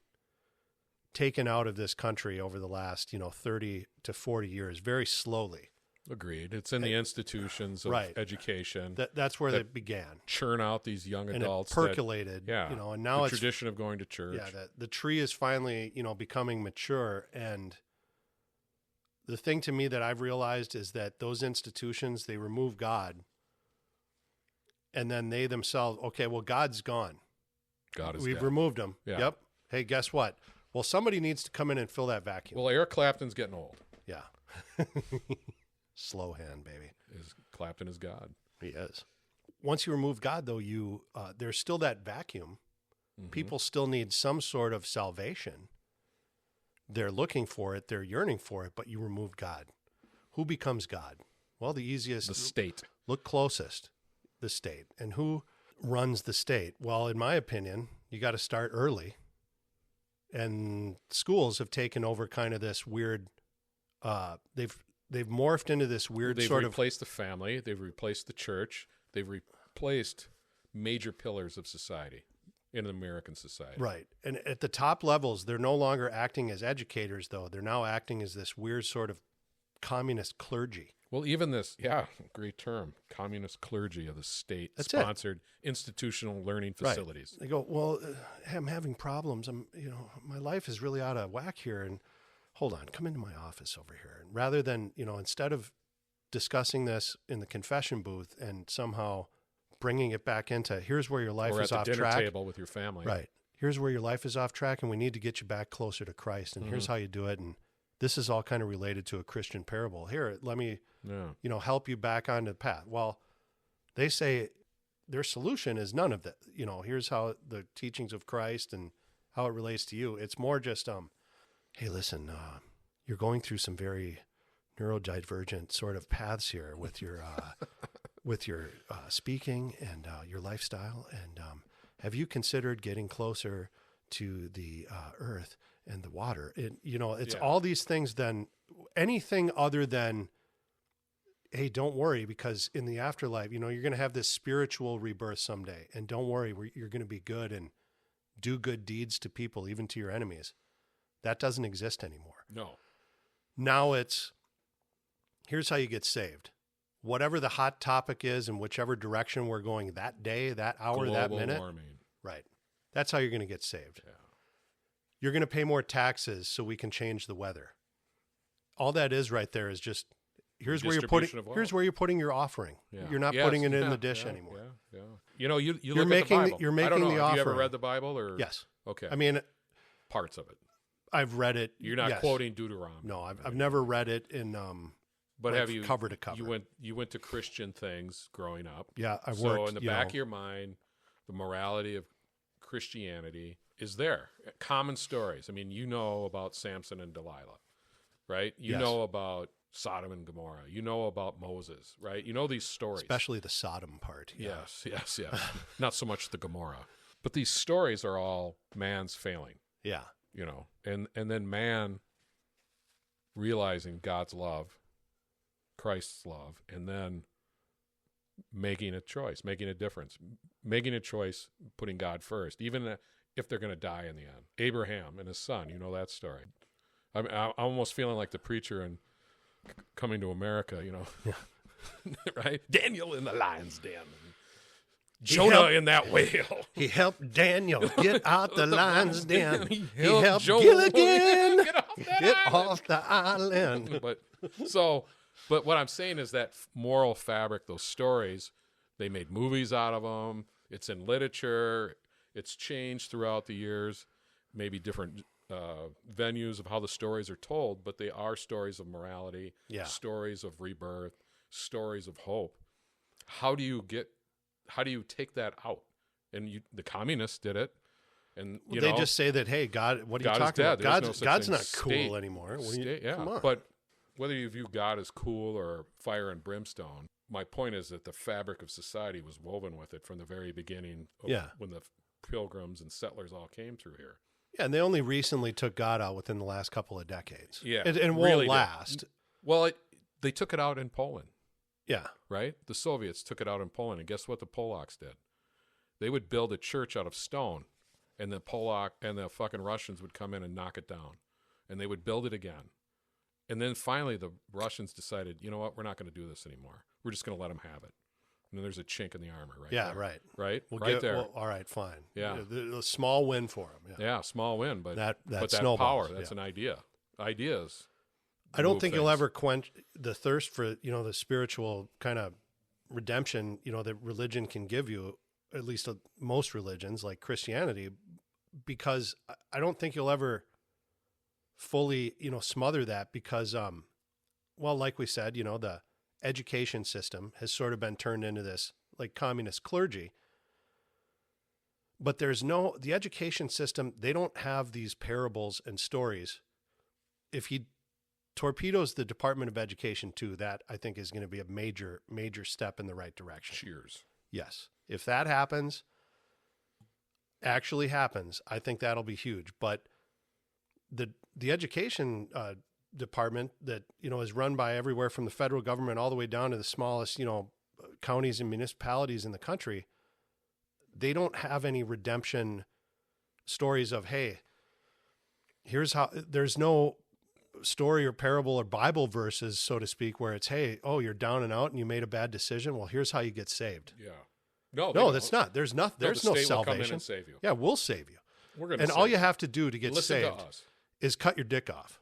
B: taken out of this country over the last, 30 to 40 years, very slowly.
C: Agreed. It's in the institutions of
B: Right.
C: education.
B: That's where it began.
C: Churn out these young
B: And
C: adults.
B: it percolated, and now
C: the
B: it's,
C: tradition of going to church.
B: the tree is finally, becoming mature. And the thing to me that I've realized is that those institutions, they remove God, and then they themselves, okay, well, God's gone.
C: God is
B: We've
C: dead.
B: removed him.
C: Yeah.
B: Yep. Hey, guess what? Well, somebody needs to come in and fill that vacuum.
C: Well, Eric Clapton's getting old.
B: Yeah. Slow hand, baby.
C: Clapton is God.
B: He is. Once you remove God, though, there's still that vacuum.
C: Mm-hmm.
B: People still need some sort of salvation. They're looking for it. They're yearning for it, but you remove God. Who becomes God? Well, the easiest.
C: The state.
B: Look closest. The state. And who runs the state? Well, in my opinion, you got to start early. And schools have taken over kind of this weird, they've morphed into this weird
C: They've
B: sort of.
C: replaced the family. They've replaced the church. They've replaced major pillars of society in American society.
B: Right. And at the top levels, they're no longer acting as educators, though. They're now acting as this weird sort of communist clergy.
C: Well, even this, great term, communist clergy of the state
B: That's
C: sponsored institutional learning facilities.
B: Right. They go, well, I'm having problems. My life is really out of whack here. And hold on, come into my office over here. And rather than, instead of discussing this in the confession booth and somehow bringing it back into here's where your life
C: Or
B: is
C: at
B: off
C: the dinner
B: track.
C: table with your family.
B: Right. Here's where your life is off track, and we need to get you back closer to Christ. And here's how you do it. And this is all kind of related to a Christian parable. Here, let me, help you back onto the path. Well, they say their solution is none of that. Here's how the teachings of Christ and how it relates to you. It's more just, hey, listen, you're going through some very neurodivergent sort of paths here with your with your speaking and your lifestyle. And have you considered getting closer to the earth and the water? It's all these things. Then anything other than, hey, don't worry, because in the afterlife, you're going to have this spiritual rebirth someday. And don't worry, you're going to be good and do good deeds to people, even to your enemies. That doesn't exist anymore.
C: No.
B: Now it's, here's how you get saved. Whatever the hot topic is in whichever direction we're going that day, that hour, that minute.
C: Global warming.
B: Right. That's how you're going to get saved.
C: Yeah.
B: You're going to pay more taxes so we can change the weather. all that is right there is just here's where
C: Distribution of wealth.
B: here's where you're putting your offering.
C: Yeah.
B: You're not
C: Yes,
B: putting it in
C: yeah,
B: the dish
C: yeah,
B: anymore.
C: Yeah, yeah. You know, you
B: You're
C: look
B: making
C: at
B: the-
C: the Bible.
B: you're
C: I
B: making
C: don't know.
B: the
C: Have you ever
B: offering.
C: read the Bible? Or
B: Yes.
C: Okay.
B: I mean,
C: parts of it.
B: I've read it.
C: You're not
B: yes.
C: quoting Deuteronomy.
B: No, I've never read it in
C: But
B: like
C: have you
B: cover to cover?
C: You went to Christian things growing up.
B: Yeah, I've
C: So
B: worked.
C: in the back of your mind, the morality of Christianity is there. Common stories. I mean, you know about Samson and Delilah, right? You
B: Yes.
C: know about Sodom and Gomorrah. You know about Moses, right? You know these stories.
B: especially the Sodom part. Yeah.
C: Yes. Not so much the Gomorrah. But these stories are all man's failing,
B: Yeah.
C: you know. And then man realizing God's love, Christ's love, and then making a choice, making a difference, making a choice, putting God first, even if they're going to die in the end. Abraham and his son, you know that story. I'm almost feeling like the preacher in Coming to America, you know, right? Daniel in the lion's den, Jonah in that whale.
B: He helped Daniel get out the lion's den.
C: He
B: He
C: helped
B: helped
C: Jonah
B: Gilligan
C: get off that
B: off
C: island.
B: the island.
C: But what I'm saying is that moral fabric, those stories, they made movies out of them. It's in literature. It's changed throughout the years, maybe different venues of how the stories are told, but they are stories of morality,
B: Yeah.
C: stories of rebirth, stories of hope. How do you take that out? And the communists did it. And
B: They just say that, hey, God, what are
C: God
B: you
C: is
B: talking
C: dead.
B: about?
C: There's no
B: God's,
C: such
B: God's
C: thing
B: not
C: as
B: cool
C: state.
B: anymore.
C: Yeah,
B: Come on.
C: but whether you view God as cool or fire and brimstone, my point is that the fabric of society was woven with it from the very beginning of
B: Yeah.
C: when the pilgrims and settlers all came through here.
B: Yeah, and they only recently took God out within the last couple of decades.
C: Yeah,
B: and won't
C: really did.
B: last.
C: Well, they took it out in Poland,
B: Yeah.
C: right? The Soviets took it out in Poland, and guess what the Polacks did? They would build a church out of stone, and the fucking Russians would come in and knock it down, and they would build it again. And then finally the Russians decided, you know what, we're not going to do this anymore. We're just going to let them have it. And then there's a chink in the armor right
B: Yeah,
C: there.
B: right.
C: Right?
B: We'll
C: right there.
B: Well, all right, fine.
C: Yeah.
B: The small win for them. Yeah.
C: Yeah, small win, but
B: That
C: but that
B: snowballs,
C: power, that's
B: yeah.
C: an idea. Ideas.
B: I don't
C: move
B: think you'll
C: things.
B: ever quench the thirst for, the spiritual kind of redemption, that religion can give you, at least most religions like Christianity, because I don't think you'll ever fully, smother that because, well, like we said, the education system has sort of been turned into this like communist clergy. But the education system, they don't have these parables and stories. If he torpedoes the Department of Education too, that I think is going to be a major, major step in the right direction.
C: Cheers.
B: Yes. If that actually happens, I think that'll be huge. But the education department that, is run by everywhere from the federal government all the way down to the smallest, counties and municipalities in the country, they don't have any redemption stories of, hey, here's how. There's no story or parable or Bible verses, so to speak, where it's, hey, oh, you're down and out and you made a bad decision. Well, here's how you get saved.
C: Yeah. No,
B: that's not. There's nothing. There's
C: the
B: no
C: state will come in
B: salvation.
C: and save you.
B: Yeah, we'll save you.
C: We're gonna
B: And
C: save
B: all you have to do to get
C: Listen
B: saved
C: to us.
B: is cut your dick off.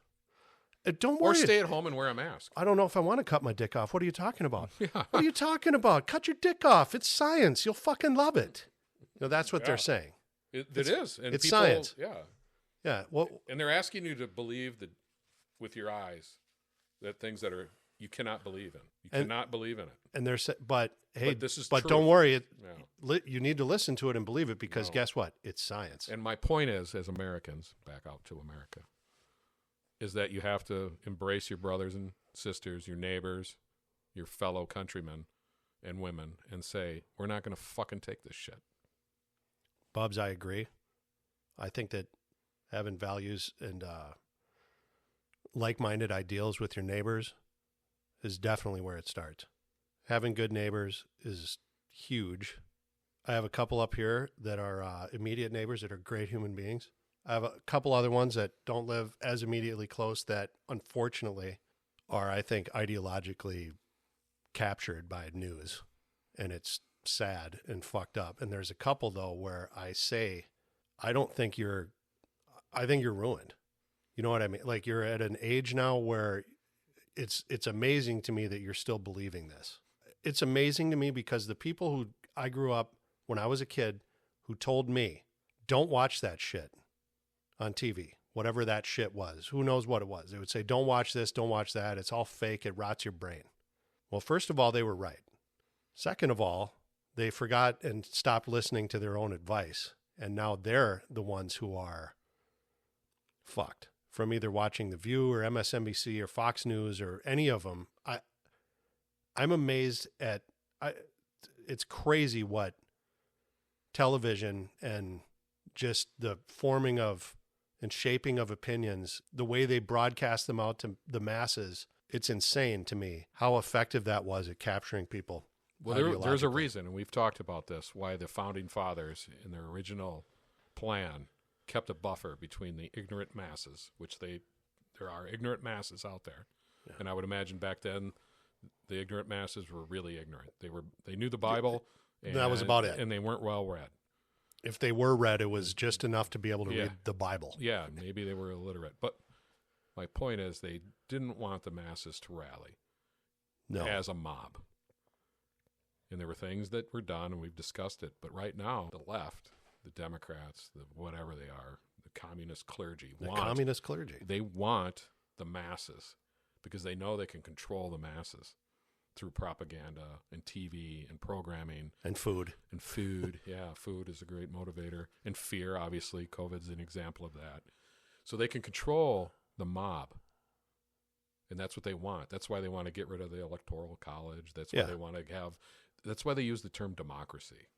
B: Don't
C: Or
B: worry.
C: stay at home and wear a mask.
B: I don't know if I want to cut my dick off. What are you talking about?
C: Yeah.
B: What are you talking about? Cut your dick off. It's science. You'll fucking love it. That's what they're saying.
C: It is. And
B: it's
C: people,
B: science.
C: Yeah.
B: Yeah. Well,
C: And they're asking you to believe that with your eyes that things that you cannot believe in. You cannot believe in it.
B: and they're but hey,
C: But this is
B: but
C: truth.
B: don't worry.
C: Yeah.
B: You need to listen to it and believe it because
C: No.
B: guess what? It's science.
C: And my point is, as Americans, back out to America, is that you have to embrace your brothers and sisters, your neighbors, your fellow countrymen and women, and say, we're not going to fucking take this shit.
B: Bubs, I agree. I think that having values and like-minded ideals with your neighbors is definitely where it starts. Having good neighbors is huge. I have a couple up here that are immediate neighbors that are great human beings. I have a couple other ones that don't live as immediately close that unfortunately are, I think, ideologically captured by news. And it's sad and fucked up. And there's a couple, though, where I say, I think you're ruined. You know what I mean? Like you're at an age now where it's amazing to me that you're still believing this. It's amazing to me because the people who I grew up when I was a kid who told me, don't watch that shit on TV, whatever that shit was. Who knows what it was? They would say, don't watch this, don't watch that. It's all fake. It rots your brain. Well, first of all, they were right. Second of all, they forgot and stopped listening to their own advice. And now they're the ones who are fucked from either watching The View or MSNBC or Fox News or any of them. I'm amazed at, it's crazy what television and just the forming of and shaping of opinions, the way they broadcast them out to the masses. It's insane to me how effective that was at capturing people.
C: Well, there's a reason, and we've talked about this, why the founding fathers in their original plan kept a buffer between the ignorant masses, which there are ignorant masses out there. Yeah. And I would imagine back then the ignorant masses were really ignorant. They knew the Bible. And
B: that was about it.
C: And they weren't well read.
B: If they were read, it was just enough to be able to read the Bible.
C: Yeah, maybe they were illiterate. But my point is they didn't want the masses to rally as a mob. And there were things that were done, and we've discussed it. But right now, the left, the Democrats, the whatever they are, the communist clergy, they want the masses because they know they can control the masses through propaganda and TV and programming.
B: And food. Yeah, food is a great motivator. And fear, obviously. COVID's an example of that. So they can control the mob. And that's what they want. That's why they want to get rid of the Electoral College. That's why they want to have... That's why they use the term democracy.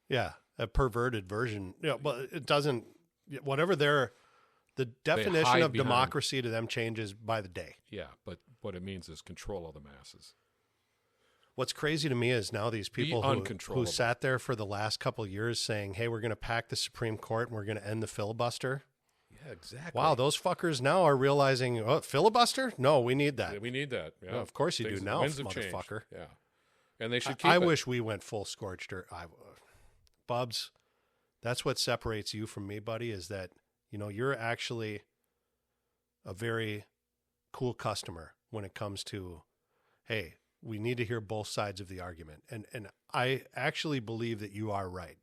B: Yeah, a perverted version. Yeah, but it doesn't... Whatever the definition of democracy to them changes by the day.
C: Yeah, but what it means is control of the masses.
B: What's crazy to me is now these people who sat there for the last couple of years saying, hey, we're going to pack the Supreme Court and we're going to end the filibuster.
C: Yeah, exactly.
B: Wow, those fuckers now are realizing, filibuster? No, we need that.
C: Yeah, we need that. Yeah.
B: Well, of course you do now, motherfucker.
C: Yeah. And they should keep
B: I wish we went full scorched earth. Bubs, that's what separates you from me, buddy, is that, you're actually a very cool customer when it comes to, hey, we need to hear both sides of the argument. And I actually believe that you are right.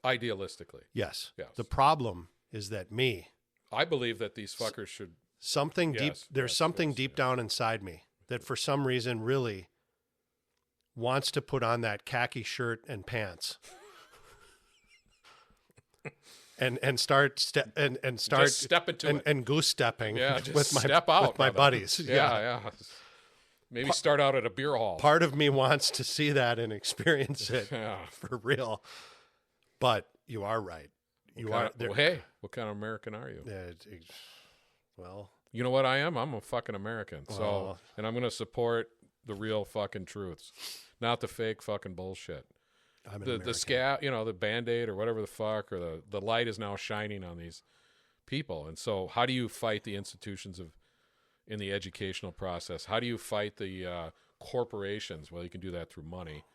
C: Idealistically.
B: Yes. The problem is that
C: I believe that these fuckers should...
B: There's something deep down inside me that for some reason really wants to put on that khaki shirt and pants and start step into it and goose stepping with my buddies.
C: Yeah. Maybe start out at a beer hall.
B: Part of me wants to see that and experience it for real. But you are right.
C: Hey, what kind of American are you?
B: Well,
C: you know what I am? I'm a fucking American. So, and I'm going to support the real fucking truths, not the fake fucking bullshit. The scab, the Band-Aid or whatever the fuck, or the light is now shining on these people. And so how do you fight the institutions in the educational process? How do you fight the corporations? Well, you can do that through money.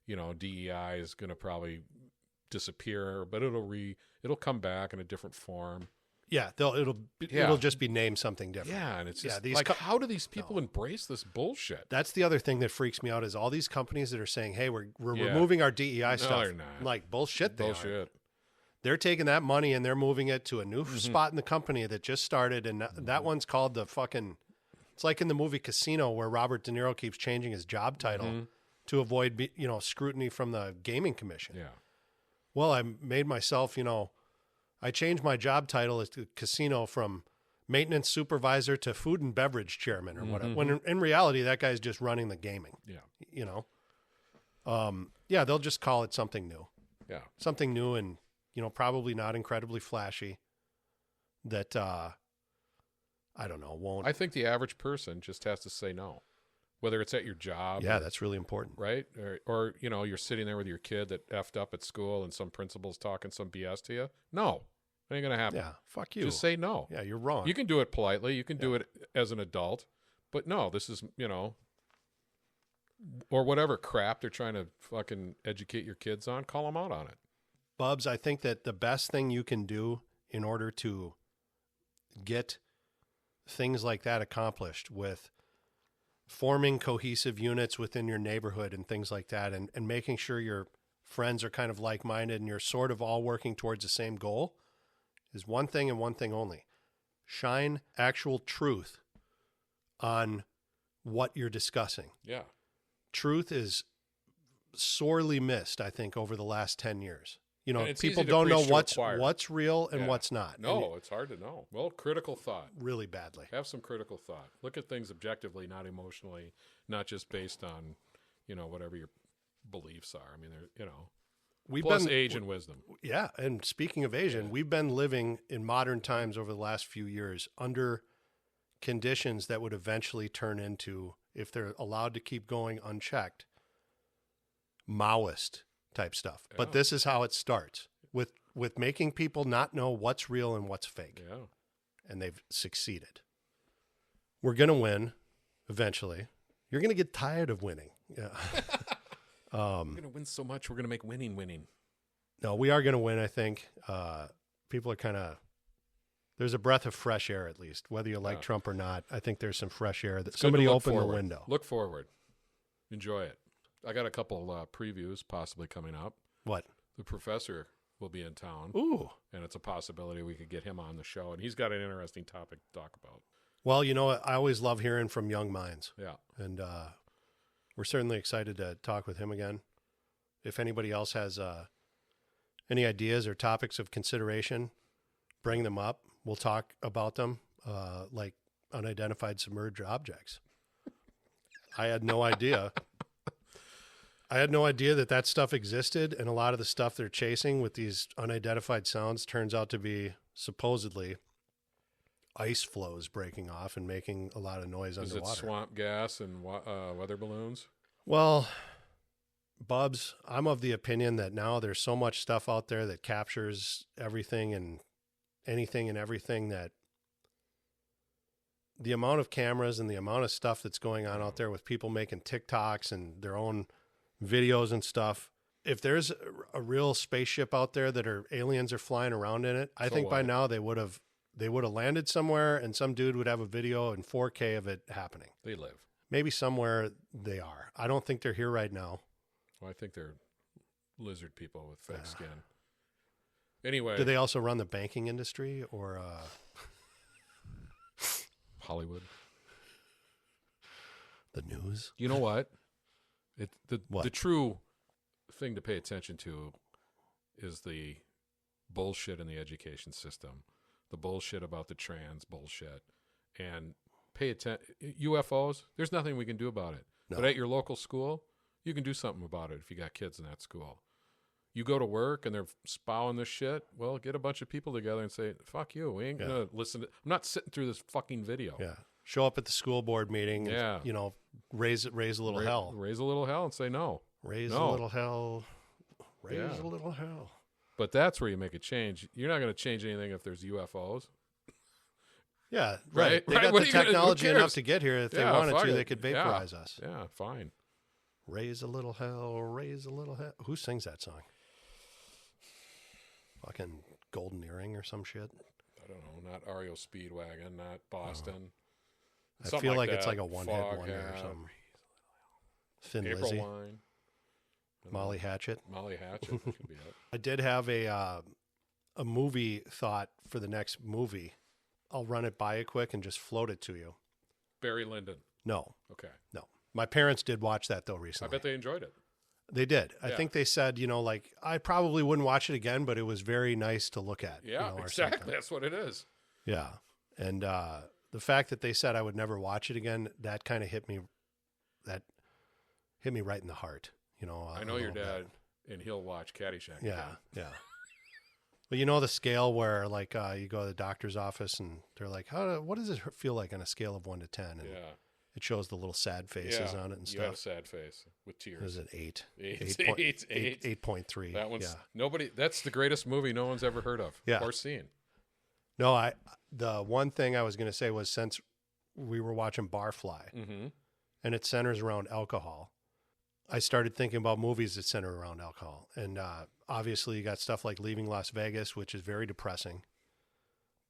C: DEI is going to probably disappear, but it'll come back in a different form.
B: Yeah, it'll just be named something different.
C: Yeah, and it's just how do these people embrace this bullshit?
B: That's the other thing that freaks me out is all these companies that are saying, "Hey, we're removing our DEI stuff."
C: They're not.
B: I'm like, bullshit.
C: Bullshit.
B: They're taking that money and they're moving it to a new spot in the company that just started, and that one's called the fucking. It's like in the movie Casino where Robert De Niro keeps changing his job title to avoid scrutiny from the gaming commission.
C: Yeah.
B: Well, I made myself, I changed my job title at the casino from maintenance supervisor to food and beverage chairman or whatever. When in reality, that guy's just running the gaming.
C: Yeah.
B: They'll just call it something new.
C: Yeah.
B: Something new and, probably not incredibly flashy that, I don't know, won't.
C: I think the average person just has to say no. Whether it's at your job.
B: Yeah, that's really important.
C: Right? Or you're sitting there with your kid that effed up at school and some principal's talking some BS to you. No. It ain't going to happen.
B: Yeah, fuck you.
C: Just say no.
B: Yeah, you're wrong.
C: You can do it politely. You can do it as an adult. But no, this is, or whatever crap they're trying to fucking educate your kids on, call them out on it.
B: Bubs, I think that the best thing you can do in order to get things like that accomplished with forming cohesive units within your neighborhood and things like that, and making sure your friends are kind of like-minded and you're sort of all working towards the same goal is one thing and one thing only. Shine actual truth on what you're discussing.
C: Yeah.
B: Truth is sorely missed, I think, over the last 10 years. You know,
C: And it's
B: people
C: easy to
B: don't know
C: preach to acquire.
B: what's real and
C: Yeah.
B: what's not.
C: No,
B: And
C: it's hard to know. Well, critical thought.
B: really badly.
C: Have some critical thought. Look at things objectively, not emotionally, not just based on, whatever your beliefs are. I mean,
B: We've
C: plus
B: been
C: age and wisdom.
B: Yeah, and speaking of Asian, we've been living in modern times over the last few years under conditions that would eventually turn into, if they're allowed to keep going unchecked, Maoist type stuff.
C: Yeah.
B: But this is how it starts, with making people not know what's real and what's fake.
C: Yeah.
B: And they've succeeded. We're going to win eventually. You're going to get tired of winning. Yeah.
C: We're going to win so much, we're going to make winning.
B: No, we are going to win, I think. People are kind of, there's a breath of fresh air, at least. Whether you like Trump or not, I think there's some fresh air that
C: It's good to
B: somebody
C: look
B: opened the
C: forward.
B: window.
C: Look forward. Enjoy it. I got a couple previews possibly coming up.
B: What?
C: The professor will be in town.
B: Ooh.
C: And it's a possibility we could get him on the show. And he's got an interesting topic to talk about.
B: Well, you know, I always love hearing from young minds.
C: Yeah.
B: And we're certainly excited to talk with him again. If anybody else has any ideas or topics of consideration, bring them up. We'll talk about them like unidentified submerged objects. I had no idea. I had no idea that stuff existed, and a lot of the stuff they're chasing with these unidentified sounds turns out to be supposedly ice flows breaking off and making a lot of noise
C: Is
B: underwater.
C: it swamp gas and weather balloons?
B: Well, Bubs, I'm of the opinion that now there's so much stuff out there that captures everything and anything and everything, that the amount of cameras and the amount of stuff that's going on out there with people making TikToks and their own videos and stuff. If there's a real spaceship out there that aliens are flying around in it, I think by now they would have landed somewhere, and some dude would have a video in 4K of it happening.
C: They live.
B: Maybe somewhere they are. I don't think they're here right now.
C: Well, I think they're lizard people with fake skin. Anyway.
B: Do they also run the banking industry or
C: Hollywood?
B: The news?
C: You know what?
B: What?
C: The true thing to pay attention to is the bullshit in the education system, the bullshit about the trans bullshit, and pay attention. UFOs, there's nothing we can do about it.
B: No.
C: But at your local school, you can do something about it if you got kids in that school. You go to work and they're spouting this shit, well, get a bunch of people together and say, fuck you, we ain't going to listen to, I'm not sitting through this fucking video.
B: Yeah. Show up at the school board meeting.
C: Yeah.
B: And, raise a little hell.
C: Raise a little hell and say no.
B: Raise a little hell. Raise a little hell.
C: But that's where you make a change. You're not going to change anything if there's UFOs.
B: Yeah,
C: Right.
B: They got the technology enough to get here. If they wanted to, they could vaporize us.
C: Yeah, fine.
B: Raise a little hell, raise a little hell. Who sings that song? Fucking Golden Earring or some shit?
C: I don't know. Not REO Speedwagon, not Boston.
B: I
C: Something
B: feel like
C: that.
B: it's like a one-hit
C: Fog,
B: wonder or something. Thin
C: April
B: Lizzy.
C: Wine.
B: Molly Hatchet.
C: Molly Hatchet could be it.
B: I did have a movie thought for the next movie. I'll run it by you quick and just float it to you.
C: Barry Lyndon.
B: No.
C: Okay.
B: No. My parents did watch that, though,
C: I
B: recently.
C: bet they enjoyed it.
B: They did. I
C: Yeah.
B: think they said, I probably wouldn't watch it again, but it was very nice to look at.
C: Yeah,
B: or
C: exactly.
B: something.
C: That's what it is.
B: Yeah. And the fact that they said I would never watch it again, that kind of hit me right in the heart.
C: I know your dad, and he'll watch Caddyshack.
B: Yeah.
C: again.
B: Yeah. But the scale where you go to the doctor's office and they're like, what does it feel like on a scale of 1 to 10? And
C: Yeah.
B: it shows the little sad faces
C: Yeah.
B: on it and
C: You had a
B: stuff.
C: sad face with tears.
B: Is it 8?
C: Eight.
B: 8.3.
C: That one's
B: yeah.
C: nobody. That's the greatest movie no one's ever heard of
B: Yeah.
C: or seen.
B: No, the one thing I was going to say was, since we were watching Barfly
C: Mm-hmm.
B: and it centers around alcohol, I started thinking about movies that center around alcohol. And obviously you got stuff like Leaving Las Vegas, which is very depressing.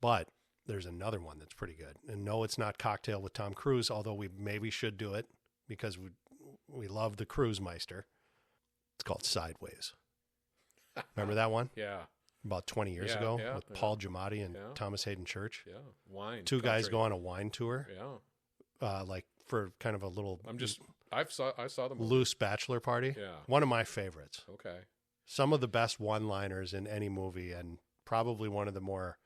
B: But there's another one that's pretty good. And no, it's not Cocktail with Tom Cruise, although we maybe should do it because we love the Cruise Meister. It's called Sideways. Remember that one?
C: Yeah.
B: About 20 years ago with Paul Giamatti and Thomas Hayden Church.
C: Yeah. Wine.
B: Two guys go on a wine tour.
C: Yeah.
B: Like for kind of a little
C: I saw them
B: loose bachelor party.
C: Yeah.
B: One of my favorites.
C: Okay.
B: Some of the best one-liners in any movie, and probably one of the more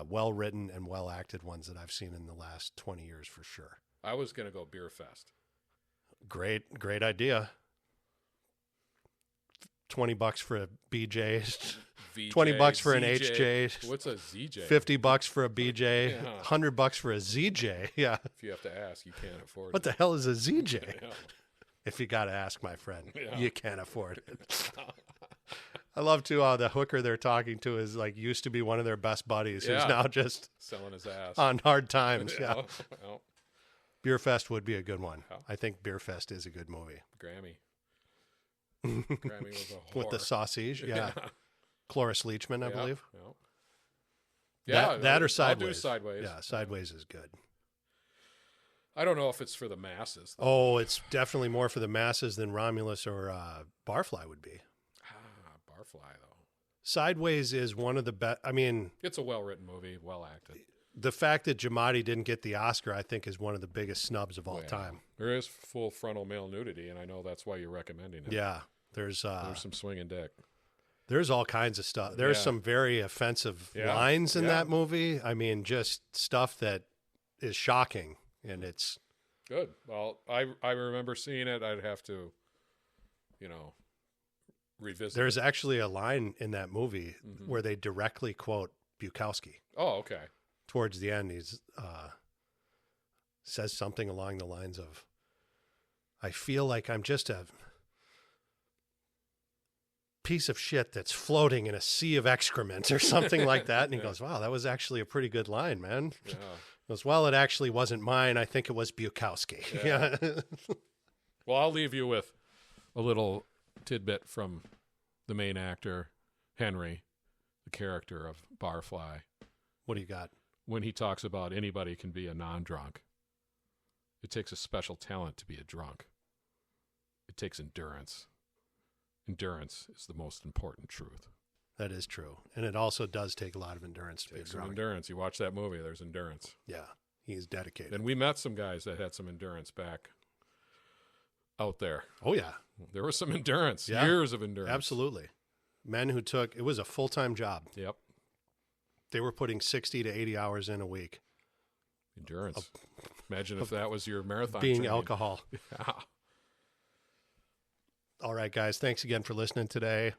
B: well-written and well-acted ones that I've seen in the last 20 years for sure.
C: I was going to go Beer Fest.
B: Great idea. $20 for a BJ,
C: VJ,
B: $20 for an
C: ZJ.
B: HJ.
C: What's a ZJ?
B: $50 for a BJ,
C: Yeah.
B: $100 for a ZJ. Yeah.
C: If you have to ask, you can't afford
B: What
C: it.
B: the hell is a ZJ?
C: Yeah.
B: If you got to ask, my friend,
C: Yeah.
B: you can't afford it. I love too how the hooker they're talking to is like used to be one of their best buddies who's
C: Yeah.
B: now just
C: Selling his ass.
B: on hard times. Yeah.
C: Well,
B: Beer Fest would be a good one.
C: Yeah.
B: I think Beer Fest is a good movie.
C: Grammy. Grammy was a whore.
B: With the sausage. Yeah. Cloris Leachman, I believe.
C: Yeah.
B: That or
C: I'll
B: Sideways.
C: do Sideways.
B: Yeah, Sideways is good.
C: I don't know if it's for the masses.
B: Oh, it's definitely more for the masses than Romulus or Barfly would be.
C: Barfly, though.
B: Sideways is one of the best. I mean,
C: It's a well-written movie, well-acted.
B: the fact that Giamatti didn't get the Oscar, I think, is one of the biggest snubs of all
C: Yeah.
B: time.
C: There is full frontal male nudity, and I know that's why you're recommending it.
B: Yeah, there's
C: There's some swinging dick.
B: there's all kinds of stuff. There's
C: Yeah.
B: some very offensive
C: Yeah.
B: lines in
C: Yeah.
B: that movie. I mean, just stuff that is shocking, and it's
C: Good. Well, I remember seeing it. I'd have to, revisit.
B: there's actually a line in that movie
C: Mhm.
B: where they directly quote Bukowski.
C: Oh, okay.
B: Towards the end, he's says something along the lines of, "I feel like I'm just a piece of shit that's floating in a sea of excrement," or something like that. And he goes, "Wow, that was actually a pretty good line, man."
C: Yeah.
B: He goes, "Well, it actually wasn't mine. I think it was Bukowski."
C: Yeah.
B: Yeah.
C: Well, I'll leave you with a little tidbit from the main actor, Henry, the character of Barfly,
B: What do you got?
C: when he talks about anybody can be a non-drunk. It takes a special talent to be a drunk. It takes endurance. Endurance is the most important truth.
B: That is true. And it also does take a lot of endurance to be a
C: Take some
B: drunk.
C: endurance. You watch that movie, there's endurance.
B: Yeah. He's dedicated.
C: And we met some guys that had some endurance back out there.
B: Oh, yeah.
C: There was some endurance,
B: Yeah.
C: years of endurance.
B: Absolutely. Men who it was a full-time job.
C: Yep.
B: They were putting 60 to 80 hours in a week.
C: Endurance. Imagine if that was your marathon
B: Being
C: training.
B: alcohol.
C: Yeah.
B: All right, guys. Thanks again for listening today.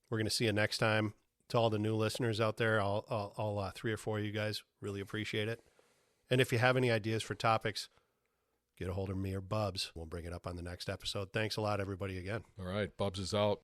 B: We're going to see you next time. To all the new listeners out there, all 3 or 4 of you guys, really appreciate it. And if you have any ideas for topics, get a hold of me or Bubs. We'll bring it up on the next episode. Thanks a lot, everybody, again.
C: All right. Bubs is out.